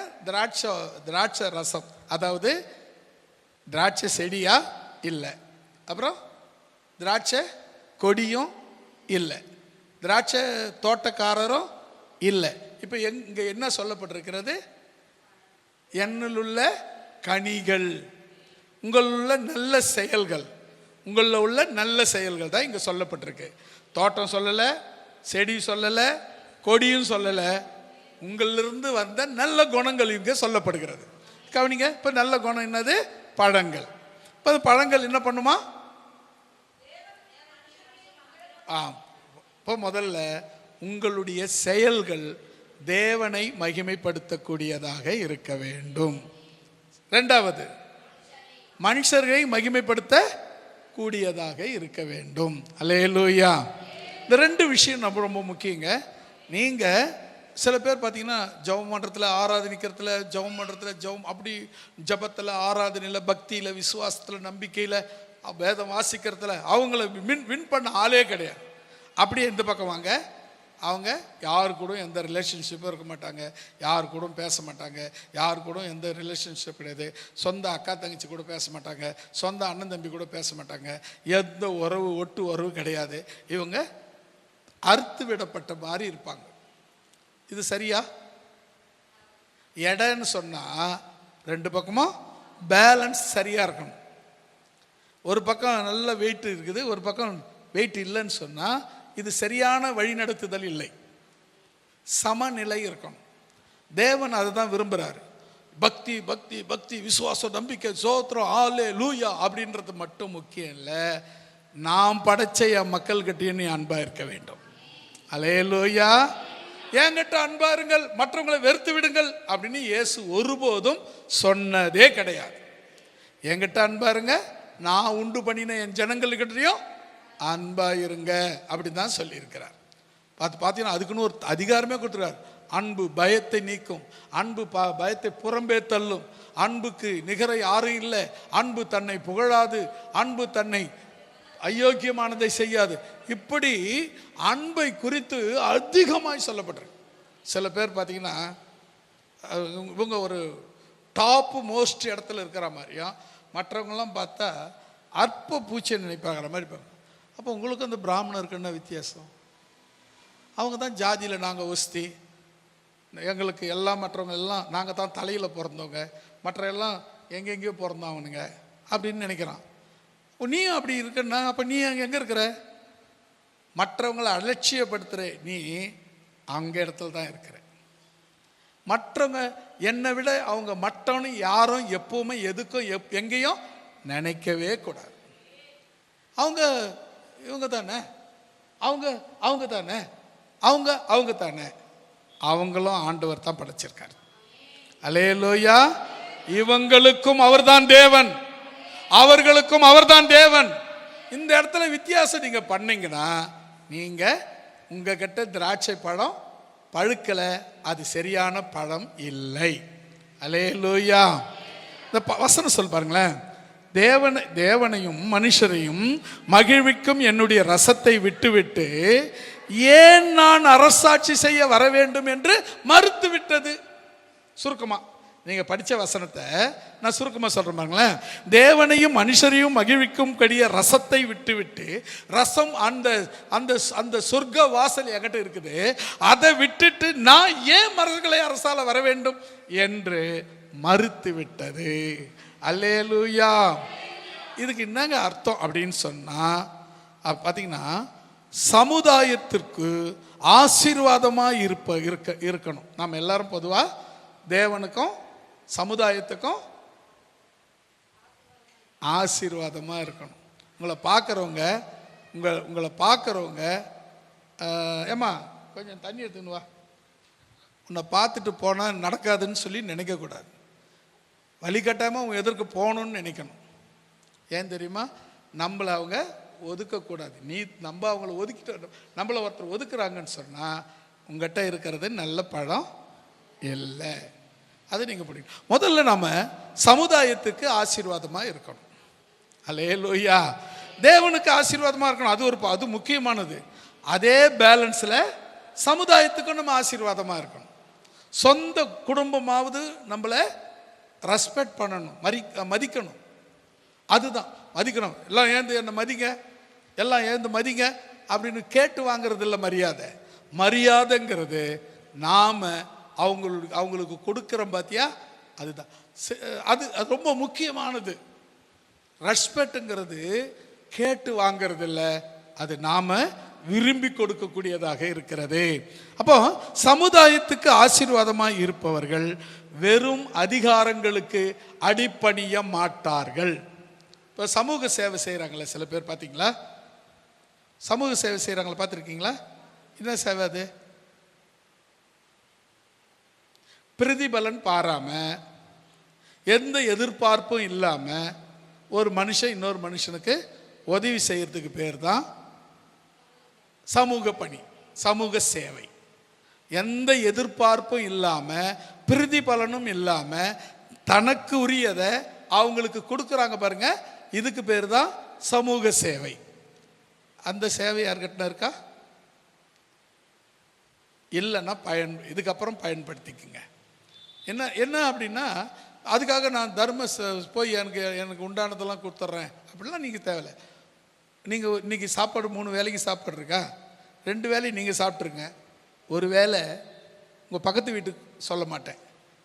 திராட்சை ரசம், அதாவது திராட்சை செடியா இல்லை, அப்புறம் திராட்சை கொடியும் இல்லை, திராட்சை தோட்டக்காரரும் இல்லை. இப்போ இங்க என்ன சொல்லப்பட்டிருக்கிறது? என்னில் உள்ள கனிகள், உங்களுள்ள நல்ல செயல்கள், உங்களில் உள்ள நல்ல செயல்கள் தான் இங்கே சொல்லப்பட்டிருக்கு. தோட்டம் சொல்லலை, செடி சொல்லலை, கொடியும் சொல்லலை, உங்களிலிருந்து வந்த நல்ல குணங்கள் இங்கே சொல்லப்படுகிறது. கவனிங்க. இப்போ நல்ல குணம் என்னது? பழங்கள். இப்போ பழங்கள் என்ன பண்ணுமா? இப்போ முதல்ல உங்களுடைய செயல்கள் தேவனை மகிமைப்படுத்தக்கூடியதாக இருக்க வேண்டும். இரண்டாவது, மனுஷரை மகிமைப்படுத்த கூடியதாக இருக்க வேண்டும். அல்லேலூயா. இந்த ரெண்டு விஷயம் நம்ம ரொம்ப முக்கியங்க. நீங்கள் சில பேர் பார்த்தீங்கன்னா ஜெபம் பண்ணுறதுல, ஆராதனிக்கிறதுல, ஜெபம் பண்ணுறதுல, ஜெபம் அப்படி ஜபத்தில், ஆராதனையில், பக்தியில், விசுவாசத்தில், நம்பிக்கையில், வேதம் வாசிக்கிறதுல அவங்கள வின் பண்ண ஆளே கிடையாது. அப்படியே இந்த பக்கம் வாங்க, அவங்க யாரு கூட எந்த ரிலேஷன்ஷிப்பும் இருக்க மாட்டாங்க, யாரு கூட பேச மாட்டாங்க, யாரு கூட எந்த ரிலேஷன்ஷிப் கிடையாது, சொந்த அக்கா தங்கச்சி கூட பேச மாட்டாங்க, சொந்த அண்ணன் தம்பி கூட பேச மாட்டாங்க, எந்த உறவு ஒட்டு உறவு கிடையாது. இவங்க அறுத்து விடப்பட்ட மாதிரி இருப்பாங்க. இது சரியா? எடைன்னு சொன்னால் ரெண்டு பக்கமும் பேலன்ஸ் சரியாக இருக்கணும். ஒரு பக்கம் நல்ல வெயிட் இருக்குது, ஒரு பக்கம் வெயிட் இல்லைன்னு சொன்னால் இது சரியான வழிநடத்துதல் இல்லை. சமநிலை இருக்கணும். தேவன் அதை தான் விரும்புகிறாரு. பக்தி பக்தி பக்தி, விசுவாசம், நம்பிக்கை, சோத்திரம், ஆலே லூயா அப்படின்றது மட்டும் முக்கியம் இல்லை. நாம் படைச்ச என் மக்கள்கிட்டையும் நீ அன்பா இருக்க வேண்டும். அலே லூயா. என்கிட்ட அன்பா இருங்கள், மற்றவங்களை வெறுத்து விடுங்கள் அப்படின்னு இயேசு ஒருபோதும் சொன்னதே கிடையாது. என்கிட்ட அன்பா இருங்க, நான் உண்டு பண்ணின என் ஜனங்கள்கிட்டையும் அன்பா இருங்க அப்படின்னு தான் சொல்லியிருக்கிறார். பார்த்தீங்கன்னா அதுக்குன்னு ஒரு அதிகாரமே கொடுத்துருக்காரு. அன்பு பயத்தை நீக்கும், அன்பு பயத்தை புறம்பே தள்ளும், அன்புக்கு நிகரை யாரும் இல்லை, அன்பு தன்னை புகழாது, அன்பு தன்னை அயோக்கியமானதை செய்யாது. இப்படி அன்பை குறித்து அதிகமாய் சொல்லப்பட்டிருக்கு. சில பேர் பார்த்தீங்கன்னா இவங்க ஒரு டாப் மோஸ்ட் இடத்துல இருக்கிற மாதிரியும், மற்றவங்களாம் பார்த்தா அற்ப பூச்சியை நினைப்பாங்கிற மாதிரி இருப்பாங்க. அப்போ உங்களுக்கு அந்த பிராமணருக்கு என்ன வித்தியாசம்? அவங்க தான் ஜாதியில் நாங்கள் ஒஸ்தி, எங்களுக்கு எல்லாம் மற்றவங்க எல்லாம் நாங்கள் தான் தலையில் பிறந்தவங்க, மற்ற எல்லாம் எங்கெங்கேயோ பிறந்தவனுங்க அப்படின்னு நினைக்கிறான். நீயும் அப்படி இருக்குன்னா அப்போ நீ அங்கே எங்கே இருக்கிற? மற்றவங்களை அலட்சியப்படுத்துகிற நீ அங்கே இடத்துல தான் இருக்கிற. மற்றவங்க என்னை விட அவங்க மற்றவனு யாரும் எப்பவுமே எதுக்கும் எங்கேயும் நினைக்கவே கூடாது. அவங்க இவங்க தானே, அவங்க தானே, அவங்க தானே. அவங்களும் ஆண்டவர் தான் படைச்சிருக்காரு. அல்லேலூயா. இவங்களுக்கும் அவர்தான் தேவன், அவர்களுக்கும் அவர்தான் தேவன். இந்த இடத்துல வித்தியாசம் நீங்க பண்ணீங்கன்னா நீங்க உங்ககிட்ட திராட்சை பழம் பழுக்கலை, அது சரியான பழம் இல்லை. அல்லேலூயா. இந்த வசனம் சொல் பாருங்களேன். தேவனையும் மனுஷரையும் மகிழ்விக்கும் என்னுடைய ரசத்தை விட்டுவிட்டு ஏன் நான் அரசாட்சி செய்ய வர வேண்டும் என்று மறுத்து விட்டது. சுருக்கமா நீங்க படிச்ச வசனத்தை நான் சுருக்கமா சொல்றேன் பாருங்களேன். தேவனையும் மனுஷரையும் மகிழ்விக்கும் கூடிய ரசத்தை விட்டுவிட்டு, ரசம் அந்த அந்த அந்த சொர்க்க வாசல் என்கிட்ட இருக்குது, அதை விட்டுட்டு நான் ஏன் மரங்களை அரசால வர வேண்டும் என்று மறுத்து விட்டது. அல்லேலூயா. இதுக்கு என்னங்க அர்த்தம் அப்படின்னு சொன்னா பார்த்தீங்கன்னா, சமுதாயத்திற்கு ஆசீர்வாதமா இருக்கணும். நாம் எல்லாரும் பொதுவா தேவனுக்கும் சமுதாயத்துக்கும் ஆசீர்வாதமா இருக்கணும். உங்களை பார்க்குறவங்க ஏமா கொஞ்சம் தண்ணி எடுத்துன்னு வா, உன்னை பார்த்துட்டு போனால் நடக்காதுன்னு சொல்லி நினைக்கக்கூடாது. வழிகட்டாமல் அவங்க எதற்கு போகணும்னு நினைக்கணும். ஏன் தெரியுமா? நம்மளை அவங்க ஒதுக்கக்கூடாது. நம்ம அவங்கள ஒதுக்கிட்டு நம்மளை ஒருத்தர் ஒதுக்குறாங்கன்னு சொன்னால் உங்கள்கிட்ட இருக்கிறது நல்ல பழம் இல்லை. அது நீங்கள் பிடிக்கும். முதல்ல நம்ம சமுதாயத்துக்கு ஆசீர்வாதமாக இருக்கணும். அல்லேலூயா. தேவனுக்கு ஆசீர்வாதமாக இருக்கணும். அது முக்கியமானது. அதே பேலன்ஸில் சமுதாயத்துக்கும் நம்ம ஆசீர்வாதமாக இருக்கணும். சொந்த குடும்பமாவது நம்மளை ரெஸ்பெக்ட் பண்ணணும், மதிக்கணும். அதுதான் மதிக்கணும். எல்லாம் ஏந்து என்னை மதிங்க, எல்லாம் ஏந்து மதிங்க அப்படின்னு கேட்டு வாங்கிறது இல்லை மரியாதை. மரியாதைங்கிறது நாம் அவங்களுக்கு கொடுக்குறோம் பார்த்தியா, அதுதான். அது ரொம்ப முக்கியமானது. ரெஸ்பெக்ட்டுங்கிறது கேட்டு வாங்கிறது இல்லை, அது நாம் விரும்பி கொடுக்கக்கூடியதாக இருக்கிறது. அப்போ சமுதாயத்துக்கு ஆசீர்வாதமாக இருப்பவர்கள் வெறும் அதிகாரங்களுக்கு அடிபணிய மாட்டார்கள். இப்போ சமூக சேவை செய்கிறாங்களே சில பேர் பார்த்தீங்களா? சமூக சேவை செய்கிறாங்களா பார்த்துருக்கீங்களா? என்ன சேவை அது? பிரதிபலன் பாராம, எந்த எதிர்பார்ப்பும் இல்லாம ஒரு மனுஷன் இன்னொரு மனுஷனுக்கு உதவி செய்யறதுக்கு பேர் தான் சமூக பணி, சமூக சேவை. எந்த எதிர்பார்ப்பும் இல்லாம, பிரதிபலனும் இல்லாம, தனக்கு உரியதை அவங்களுக்கு கொடுக்குறாங்க பாருங்க, இதுக்கு பேர் தான் சமூக சேவை. அந்த சேவை யார்கிட்ட இருக்கா? இல்லைன்னா இதுக்கப்புறம் பயன்படுத்திக்குங்க. என்ன அப்படின்னா, அதுக்காக நான் போய் எனக்கு உண்டானதெல்லாம் கொடுத்துட்றேன் அப்படிலாம் நீங்கள் தேவையில்லை. நீங்கள் இன்றைக்கி சாப்பாடு 3 வேளைக்கு சாப்பாடு இருக்கா? 2 வேளையும் நீங்கள் சாப்பிட்ருங்க. ஒரு வேளை உங்கள் பக்கத்து வீட்டுக்கு சொல்ல மாட்டேன்,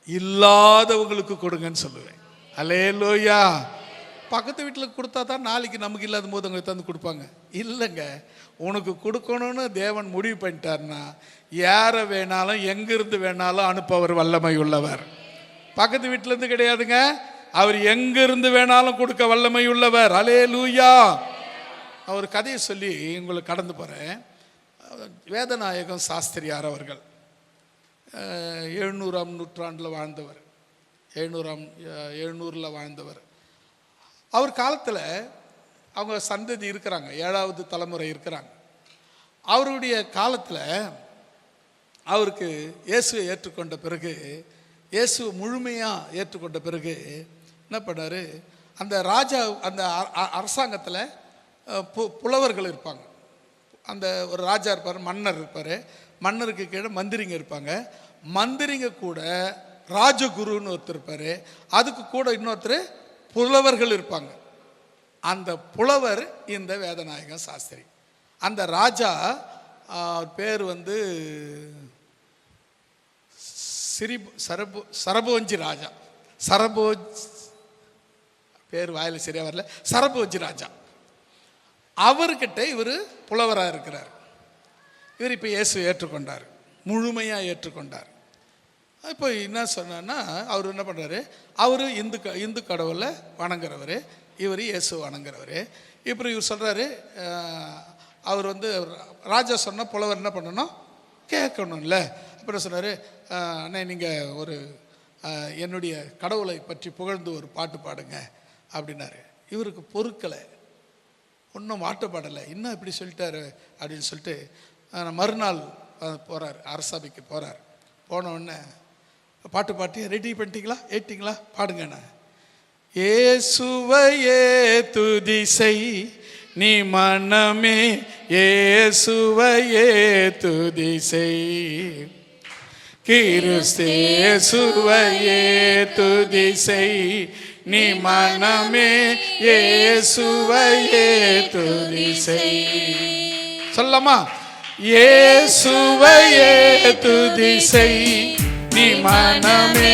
இல்லாதவங்களுக்கு கொடுங்கன்னு சொல்லுவேன். அல்லேலூயா. பக்கத்து வீட்டில் கொடுத்தா தான் நாளைக்கு நமக்கு இல்லாத போது அவங்க தந்து கொடுப்பாங்க. இல்லைங்க, உனக்கு கொடுக்கணும்னு தேவன் முடிவு பண்ணிட்டார்னா யாரை வேணாலும் எங்கிருந்து வேணாலும் அனுப்பவர் வல்லமை உள்ளவர். பக்கத்து வீட்டிலேருந்து கிடையாதுங்க, அவர் எங்கிருந்து வேணாலும் கொடுக்க வல்லமை உள்ளவர். அல்லேலூயா. ஒரு கதையை சொல்லி உங்களுக்கு கடந்து போகிறேன். வேதநாயகம் சாஸ்திரியார் அவர்கள் 700ஆம் நூற்றாண்டில் வாழ்ந்தவர், 700ல் வாழ்ந்தவர். அவர் காலத்தில் அவங்க சந்ததி இருக்கிறாங்க, 7வது தலைமுறை இருக்கிறாங்க. அவருடைய காலத்தில் அவருக்கு இயேசுவை ஏற்றுக்கொண்ட பிறகு, இயேசுவை முழுமையாக ஏற்றுக்கொண்ட பிறகு என்ன பண்ணார், அந்த ராஜா அந்த அரசாங்கத்தில் புலவர்கள் இருப்பாங்க. அந்த ஒரு ராஜா இருப்பார், மன்னர் இருப்பார், மன்னருக்கு கீழே மந்திரிங்க இருப்பாங்க. மந்திரிங்க கூட ராஜகுருன்னு ஒருத்தர் இருப்பார், அதுக்கு கூட இன்னொருத்தர் புலவர்கள் இருப்பாங்க. அந்த புலவர் இந்த வேதநாயகம் சாஸ்திரி. அந்த ராஜா பேர் வந்து சரபோஞ்சி ராஜா. பேர் வாயில் சரியா வரல, சரபோஞ்சி ராஜா. அவர்கிட்ட இவர் புலவராக இருக்கிறார். இவர் இப்போ இயேசு ஏற்றுக்கொண்டார், முழுமையாக ஏற்றுக்கொண்டார். இப்போ என்ன சொன்னா, அவர் என்ன பண்ணுறாரு, அவர் இந்து கடவுளை வணங்குறவர், இவர் இயேசு வணங்குறவர். இப்போ இவர் சொல்கிறாரு, அவர் வந்து ராஜா சொன்ன புலவர் என்ன பண்ணணும், கேட்கணும்ல. அப்புறம் சொன்னார், அண்ணே நீங்கள் ஒரு என்னுடைய கடவுளை பற்றி புகழ்ந்து ஒரு பாட்டு பாடுங்க அப்படின்னாரு. இவருக்கு பொறுக்கலை, ஒன்றும் வாட்டப்படலை. இன்னும் இப்படி சொல்லிட்டாரு அப்படின்னு சொல்லிட்டு மறுநாள் போகிறார், அரசபைக்கு போகிறார். போனவுடனே பாட்டு பாட்டி ரெடி பண்ணிட்டீங்களா, ஏட்டிங்களா, பாடுங்கண்ணா. இயேசுவையே துதி செய் நீ மனமே, இயேசுவையே துதி செய், கிறிஸ்தேசுவையே துதி செய் நீ மனமே, இயேசுவையே துதி செய். சொல்லலாமா? இயேசுவையே துதி செய் நீ மனமே,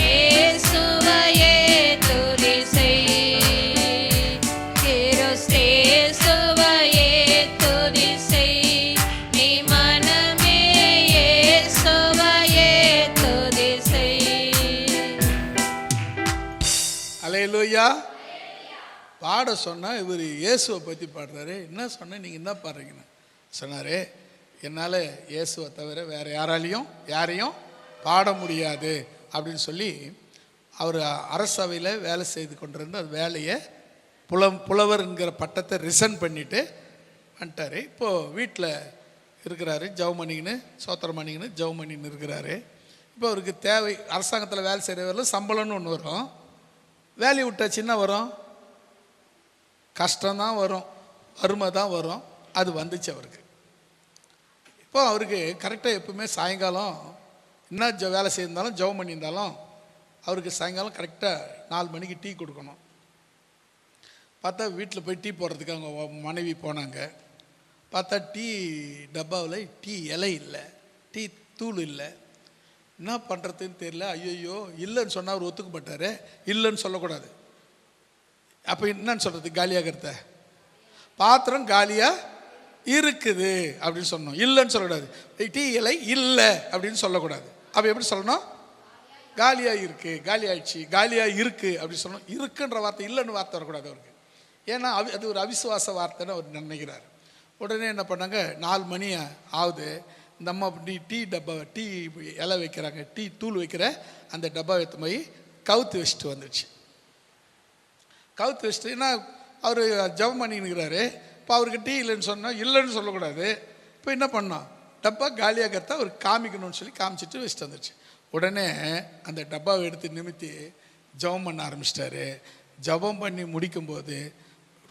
இயேசுவையே துதி செய், கிறிஸ்தேசுவையே துதி செய் நீ மனமே, இயேசுவையே துதி செய். அல்லேலூயா. பாட சொன்னால் இவர் இயேசுவை பற்றி பாடுறாரு. என்ன சொன்னேன், நீங்கள் என்ன பாடுறீங்கன்னு சொன்னார். என்னால் இயேசுவை தவிர வேறு யாரையும் பாட முடியாது அப்படின்னு சொல்லி அவர் அரசவையில் வேலை செய்து கொண்டிருந்த அந்த வேலையை புலவர்ங்கிற பட்டத்தை ரிசைன் பண்ணிவிட்டு வந்துட்டார். இப்போது வீட்டில் இருக்கிறாரு, ஜவுமணின்னு சோத்திரமணின்னு ஜவுமணின்னு இருக்கிறாரு. இப்போ அவருக்கு தேவை, அரசாங்கத்தில் வேலை செய்கிறவரில் சம்பளம்னு ஒன்று வரும், வேலையை விட்டாச்சுன்னா வரும், கஷ்டம்தான் வரும், வறுமை தான் வரும். அது வந்துச்சு அவருக்கு. இப்போ அவருக்கு கரெக்டாக எப்பவுமே சாயங்காலம் என்ன வேலை செய்யிருந்தாலும் ஜெபம் பண்ணியிருந்தாலும் அவருக்கு சாயங்காலம் கரெக்டாக 4 மணிக்கு டீ கொடுக்கணும். பார்த்தா வீட்டில் போய் டீ போடுறதுக்கு அவங்க மனைவி போனாங்க. பார்த்தா டீ டப்பாவில் டீ இலை இல்லை, டீ தூள் இல்லை. என்ன பண்ணுறதுன்னு தெரியல. ஐயோ இல்லைன்னு சொன்னால் அவர் ஒத்துக்க மாட்டார், இல்லைன்னு சொல்லக்கூடாது. அப்போ என்னன்னு சொல்கிறது, காலியாகிறத பாத்திரம் காலியாக இருக்குது அப்படின்னு சொல்லணும், இல்லைன்னு சொல்லக்கூடாது. டீ இலை இல்லை அப்படின்னு சொல்லக்கூடாது. அப்போ எப்படி சொல்லணும், காலியாக இருக்குது, காலியாகிடுச்சு, காலியாக இருக்குது அப்படின்னு சொல்லணும். இருக்குன்ற வார்த்தை, இல்லைன்னு வார்த்தை வரக்கூடாது அவருக்கு. ஏன்னா அது ஒரு அவிசுவாச வார்த்தைன்னு அவர் நினைக்கிறார். உடனே என்ன பண்ணாங்க, 4 மணி ஆகுது, நம்ம அப்படி டீ டப்பா டீ இலை வைக்கிறாங்க, டீ தூள் வைக்கிற அந்த டப்பா எடுத்து போய் கவுத்து வச்சுட்டு வந்துடுச்சு. கவுத்து வச்சுட்டு ஏன்னா அவர் ஜபம் பண்ணிக்கிறாரு. இப்போ அவருக்கு டீ இல்லைன்னு சொன்னால் இல்லைன்னு சொல்லக்கூடாது. இப்போ என்ன பண்ணோம், டப்பா காலியாகிறத அவர் காமிக்கணும்னு சொல்லி காமிச்சிட்டு வச்சுட்டு வந்துடுச்சு. உடனே அந்த டப்பாவை எடுத்து நிமித்தி ஜபம் பண்ண ஆரம்பிச்சிட்டாரு. ஜபம் பண்ணி முடிக்கும்போது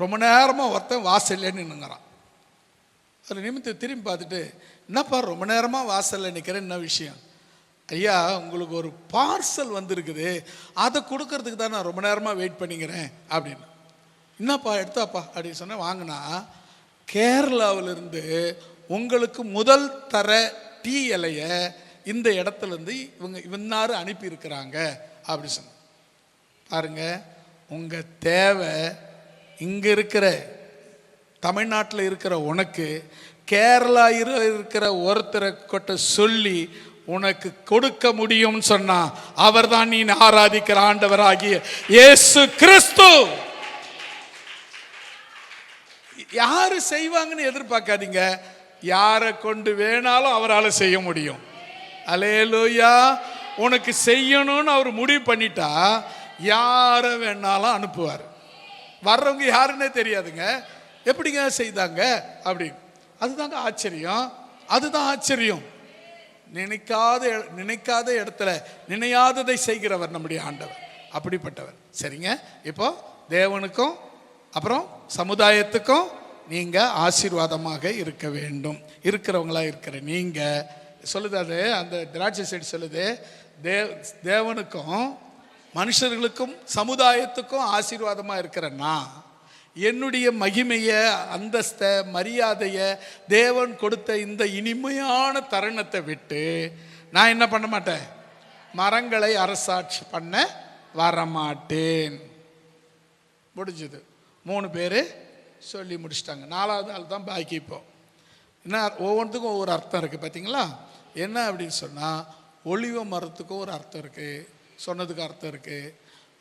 ரொம்ப நேரமாக ஒருத்தன் வாசல்ல நின்னுங்கிறான். அதில் நிமித்தி திரும்பி பார்த்துட்டு, என்னப்பா ரொம்ப நேரமாக வாசலில் நிற்கிறேன், என்ன விஷயம்? ஐயா, உங்களுக்கு ஒரு பார்சல் வந்திருக்குது, அதை கொடுக்கறதுக்கு தான் நான் ரொம்ப நேரமாக வெயிட் பண்ணிக்கிறேன் அப்படின்னு. என்னப்பா எடுத்தாப்பா அப்படின்னு சொன்னேன். வாங்கினா கேரளாவிலிருந்து உங்களுக்கு முதல் தர டீ இலையை இந்த இடத்துலேருந்து இவன்னாரு அனுப்பியிருக்கிறாங்க அப்படி சொன்ன. பாருங்க, உங்கள் தேவை இங்கே இருக்கிற தமிழ்நாட்டில் இருக்கிற உனக்கு கேரளா இருக்கிற ஒருத்தரை கொட்ட சொல்லி உனக்கு கொடுக்க முடியும்னு சொன்னா அவர் தான் நீ ஆராதிக்கிற ஆண்டவராகிய இயேசு கிறிஸ்து. யாரு செய்வாங்கன்னு எதிர்பார்க்காதீங்க, யாரை கொண்டு வேணாலும் அவரால் செய்ய முடியும். அல்லேலூயா. உனக்கு செய்யணும்னு அவர் முடிவு பண்ணிட்டா யாரை வேணாலும் அனுப்புவார். வர்றவங்க யாருன்னே தெரியாதுங்க, எப்படிங்க செய்தாங்க அப்படின்னு. அதுதாங்க ஆச்சரியம், அதுதான் ஆச்சரியம். நினைக்காத இடத்துல நினையாததை செய்கிறவர் நம்முடைய ஆண்டவர், அப்படிப்பட்டவர். சரிங்க, இப்போ தேவனுக்கும் அப்புறம் சமுதாயத்துக்கும் நீங்க ஆசீர்வாதமாக இருக்க வேண்டும். இருக்கிறவங்களா இருக்கிற நீங்க சொல்லுது, அது அந்த திராட்சை செடி சொல்லுது, தேவனுக்கும் மனுஷர்களுக்கும் சமுதாயத்துக்கும் ஆசீர்வாதமா இருக்கிறன்னா என்னுடைய மகிமைய அந்தஸ்த மரியாதைய தேவன் கொடுத்த இந்த இனிமையான தருணத்தை விட்டு நான் என்ன பண்ண மாட்டேன், மரங்களை அரசாட்சி பண்ண வரமாட்டேன். முடிஞ்சது. 3 பேர் சொல்லி முடிச்சிட்டாங்க. 4வது ஆள் தான் பாக்கி. இப்போ என்ன, ஒவ்வொன்றுத்துக்கும் ஒவ்வொரு அர்த்தம் இருக்குது பார்த்தீங்களா? என்ன அப்படின்னு சொன்னால், ஒலிவ மரத்துக்கும் ஒரு அர்த்தம் இருக்குது, சொன்னதுக்கு அர்த்தம் இருக்குது.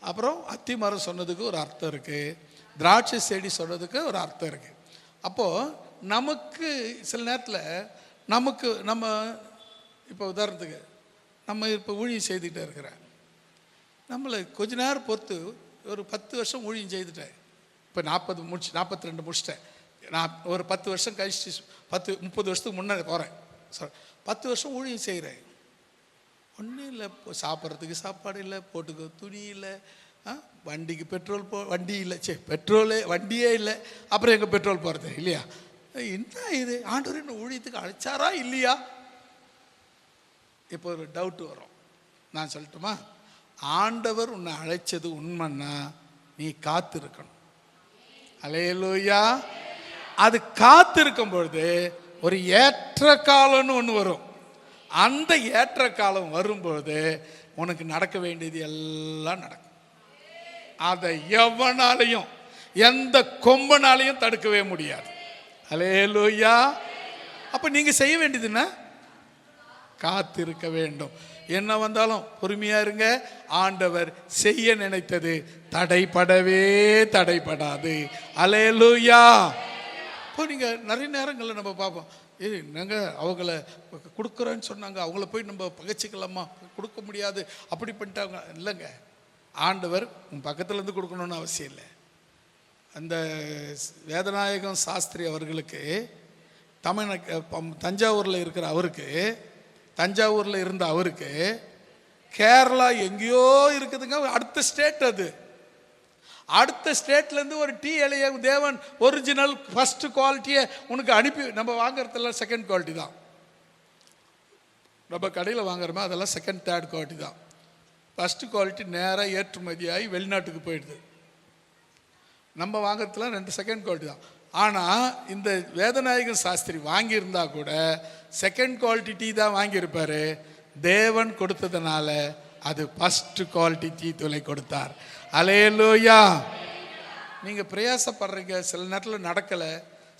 அப்புறம் அத்தி மரம் சொன்னதுக்கு ஒரு அர்த்தம் இருக்குது, திராட்சை செடி சொன்னதுக்கு ஒரு அர்த்தம் இருக்குது. அப்போது நமக்கு சில நேரத்தில் நம்ம இப்போ உதாரணத்துக்கு நம்ம இப்போ ஊழியம் செய்துக்கிட்டே இருக்கிறேன். நம்மளை கொஞ்ச நேரம் பொறுத்து ஒரு 10 வருஷம் ஊழியம் செய்துட்டேன். இப்போ 42 முடிச்சிட்டேன். நான் ஒரு 10 வருஷம் கழிச்சு 30 வருஷத்துக்கு முன்னாடி போகிறேன். 10 வருஷம் ஊழியம் செய்கிறேன். ஒன்றும் இல்லை, சாப்பிட்றதுக்கு சாப்பாடு இல்லை, போட்டுக்க துணி இல்லை, வண்டிக்கு பெட்ரோல் வண்டி இல்லை, வண்டியே இல்லை, அப்புறம் எங்கே பெட்ரோல் போகிறது இல்லையா? என்ன இது, ஆண்டவர் என்ன ஊழியத்துக்கு அழைச்சாரா இல்லையா? இப்போ ஒரு டவுட் வரும். நான் சொல்லட்டுமா? ஆண்டவர் உன்னை அழைச்சது உண்மைன்னா நீ காத்திருக்கணும். அல்லேலூயா. அது காத்திருக்கும் பொழுது ஒரு ஏற்ற காலம்னு ஒன்று வரும். அந்த ஏற்ற காலம் வரும்பொழுது உனக்கு நடக்க வேண்டியது எல்லாம் நடக்கும். அதை எவனாலையும் எந்த கொம்பனாலையும் தடுக்கவே முடியாது. அல்லேலூயா. அப்ப நீங்க செய்ய வேண்டியதுன்னா காத்திருக்க வேண்டும். என்ன வந்தாலும் பொறுமையா இருங்க. ஆண்டவர் செய்ய நினைத்தது தடைப்படாது. அல்லேலூயா. இப்போ நீங்க நிறைய நேரங்களில் நம்ம பார்ப்போம், நாங்கள் அவங்கள கொடுக்குறேன்னு சொன்னாங்க, அவங்கள போய் நம்ம பகைச்சிக்கலாமா, கொடுக்க முடியாது அப்படி பண்ணிட்டாங்க. இல்லைங்க, ஆண்டவர் உன் பக்கத்துலேருந்து கொடுக்கணும்னு அவசியம் இல்லை. அந்த வேதநாயகம் சாஸ்திரி அவர்களுக்கு தஞ்சாவூரில் இருக்கிற அவருக்கு, தஞ்சாவூரில் இருந்த அவருக்கு கேரளா எங்கேயோ இருக்குதுங்க, அடுத்த ஸ்டேட். அது அடுத்த ஸ்டேட்லேருந்து ஒரு டீ இலைய தேவன் ஒரிஜினல் ஃபர்ஸ்ட் குவாலிட்டியை உனக்கு அனுப்பி, நம்ம வாங்குறதெல்லாம் செகண்ட் குவாலிட்டி தான். நம்ம கடையில் வாங்குறோமா அதெல்லாம் செகண்ட் தேர்ட் குவாலிட்டி தான். ஃபஸ்ட்டு குவாலிட்டி நேராக ஏற்றுமதியாகி வெளிநாட்டுக்கு போயிடுது. நம்ம வாங்குறதுலாம் 2 செகண்ட் குவாலிட்டி தான். ஆனால் இந்த வேதநாயகன் சாஸ்திரி வாங்கியிருந்தா கூட செகண்ட் குவாலிட்டி டீ தான் வாங்கியிருப்பார். தேவன் கொடுத்ததுனால அது ஃபஸ்ட்டு குவாலிட்டி டீ தூளை கொடுத்தார். அல்லேலூயா. நீங்கள் பிரயாசப்படுறீங்க, சில நேரத்தில் நடக்கலை,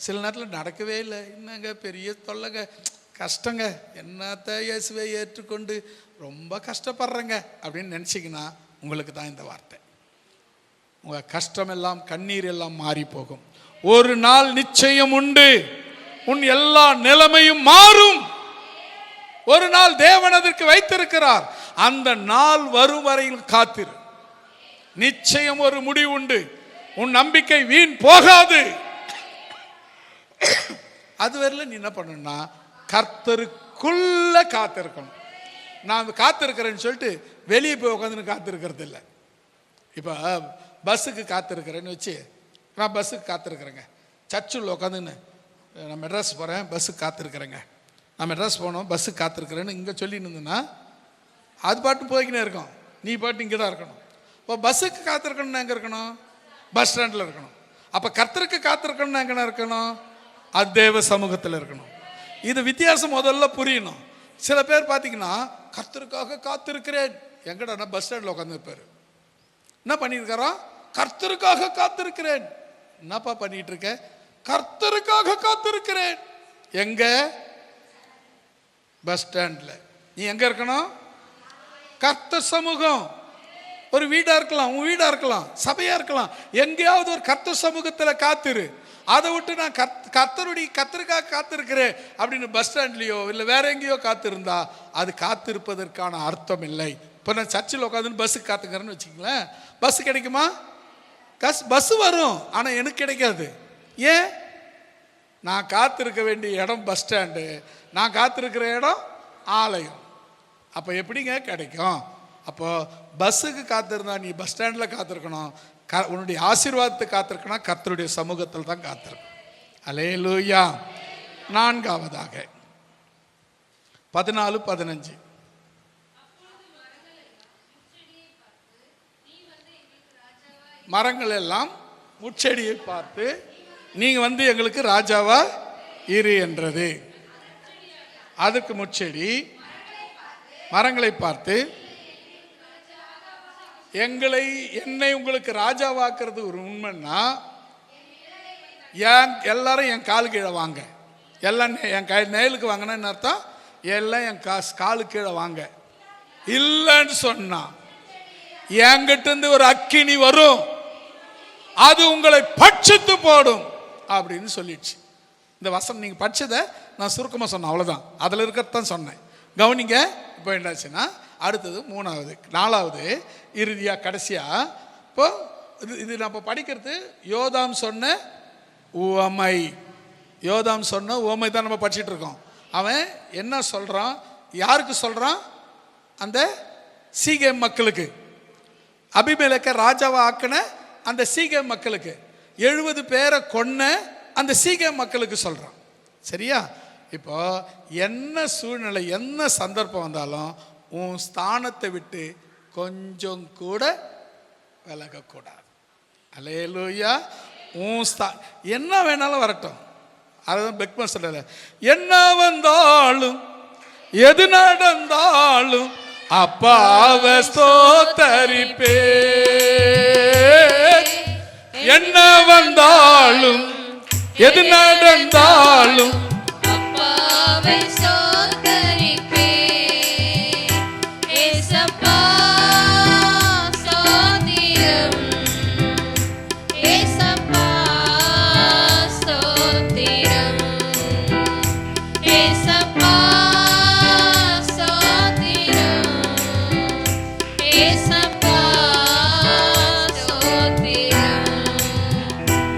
சில நேரத்தில் நடக்கவே இல்லை. என்னங்க பெரிய தொல்லைங்க, கஷ்டங்க, என்னத்தை இயேசுவை ஏற்றுக்கொண்டு ரொம்ப கஷ்டப்படுறேங்க அப்படின்னு நினச்சிங்கன்னா உங்களுக்கு தான் இந்த வார்த்தை. உங்கள் கஷ்டமெல்லாம் கண்ணீர் எல்லாம் மாறி போகும். ஒரு நாள் நிச்சயம் உண்டு, உன் எல்லா நிலைமையும் மாறும். ஒரு நாள் தேவன் அதற்கு வைத்திருக்கிறார். அந்த நாள் வரும் வரையில் காத்திரு. நிச்சயம் ஒரு முடிவு உண்டு. உன் நம்பிக்கை வீண் போகாது. அதுவரையில நீ என்ன பண்ணணும்னா கர்த்தருக்குள்ள காத்திருக்கணும். நான் காத்திருக்கிறேன்னு சொல்லிட்டு வெளியே போய் உட்காந்துன்னு காத்திருக்கிறது இல்லை. இப்போ பஸ்ஸுக்கு காத்திருக்கிறேன்னு வச்சு, நான் பஸ்ஸுக்கு காத்திருக்கிறேங்க, சர்ச்சில் உட்காந்துன்னு நான் மெட்ராஸ் போகிறேன் பஸ்ஸுக்கு காத்திருக்கிறேங்க, நான் மெட்ராஸ் போனோம் பஸ்ஸுக்கு காத்திருக்கிறேன்னு இங்கே சொல்லிட்டு இருந்தேன்னா அது பாட்டு போய்க்கினே இருக்கும். நீ பாட்டு இங்கே தான் இருக்கணும். இப்போ பஸ்ஸுக்கு காத்திருக்கணும்னா எங்கே இருக்கணும்? பஸ் ஸ்டாண்டில் இருக்கணும். அப்போ கர்த்தருக்கு காத்திருக்கணும்னா எங்கே இருக்கணும்? அது தேவ சமூகத்தில் இருக்கணும். இது வித்தியாசம் முதல்ல புரியணும். சில பேர் பார்த்தீங்கன்னா கர்த்தருக்காக காத்திருக்கிறேன், எங்கடா பஸ் ஸ்டாண்டில் உட்காந்துருப்பாரு. என்ன பண்ணியிருக்காரோ? கர்த்தருக்காக காத்திருக்கிறேன். என்னப்பா பண்ணிட்டு இருக்க? கர்த்தருக்காக காத்திருக்கிறேன். எங்க? பஸ் ஸ்டாண்ட்ல. நீ எங்க இருக்கணும்? கர்த்தர் சமூகம். ஒரு வீடா இருக்கலாம், உன் வீடா இருக்கலாம், சபையா இருக்கலாம், எங்கேயாவது ஒரு கர்த்தர் சமூகத்தில் காத்திரு. அதை விட்டு நான் கர்த்தருக்காக காத்திருக்கிறேன் அப்படின்னு பஸ் ஸ்டாண்ட்லயோ இல்லை வேற எங்கேயோ காத்திருந்தா அது காத்திருப்பதற்கான அர்த்தம் இல்லை. இப்போ நான் சர்ச்சில் உட்காந்துன்னு பஸ்ஸுக்கு காத்துக்கிறேன்னு வச்சுக்கங்களேன், பஸ் கிடைக்குமா? பஸ் வரும், ஆனால் எனக்கு கிடைக்காது. ஏன்? நான் காத்திருக்க வேண்டிய இடம் பஸ் ஸ்டாண்டு, நான் காத்திருக்கிற இடம் ஆலயம். அப்போ எப்படிங்க கிடைக்கும்? அப்போ பஸ்ஸுக்கு காத்திருந்தா நீ பஸ் ஸ்டாண்டில் காத்திருக்கணும். உன்னுடைய ஆசீர்வாதத்தை காத்திருக்கணும், கர்த்தருடைய சமூகத்தில் தான் காத்திருக்கணும். அல்லேலூயா. நான்காவதாக 14-15 மரங்கள் எல்லாம் முட்செடியை பார்த்து நீங்க வந்து எங்களுக்கு ராஜாவா இரு என்றது. அதுக்கு முட்செடி மரங்களை பார்த்து என்னை உங்களுக்கு ராஜாவாக்குறது ஒரு உண்மைன்னா எல்லாரும் என் காலு கீழே வாங்க, எல்லாம் என் நேலுக்கு வாங்கினா என்ன அர்த்தம்? எல்லாம் என் காலு கீழே வாங்க. இல்லைன்னு சொன்னா என்கிட்ட இருந்து ஒரு அக்கினி வரும், அது உங்களை பட்சித்து போடும் அப்படின்னு சொல்லிடுச்சு. இந்த வசனம் நீங்க படிச்சதை நான் சுருக்கமா சொன்னேன், அவ்வளவுதான். அதுல இருக்கத்தான் சொன்னேன், கவனிங்க. இப்போ என்னாச்சுன்னா அடுத்தது 3வது 4வது இறுதியா கடைசியா இப்போ இது நம்ம படிக்கிறது யோதாம் சொன்ன உவமை. யோதாம் சொன்ன உவமை தான் நம்ம படிச்சுட்டு இருக்கோம். அவன் என்ன சொல்றான்? யாருக்கு சொல்றான்? அந்த சீகேம் மக்களுக்கு, அபிமெலேக்க ராஜாவா ஆக்கின அந்த சீகேம் மக்களுக்கு, 70 பேரை கொன்ன அந்த சீகேம் மக்களுக்கு சொல்றான். சரியா? இப்போ என்ன சூழ்நிலை, என்ன சந்தர்ப்பம் வந்தாலும் உன் ஸ்தானத்தை விட்டு கொஞ்சம் கூட விலகக்கூடாது. அல்லேலூயா. என்ன வேணாலும் வரட்டும், அதுதான் பெக்மன் சொல்ற, என்ன வந்தாலும் எது நடந்தாலும் அப்பாவ ஸ்தோத்தரிப்பே. என்ன வந்தாலும் எது நடந்தாலும் அப்பாவை ஸ்தோத்தரிப்பே. ஏசப்பா ஸ்தோத்திரம், ஏசப்பா ஸ்தோத்திரம், ஏசப்பா ஸ்தோத்திரம், ஏசப்பா ஸ்தோத்திரம்.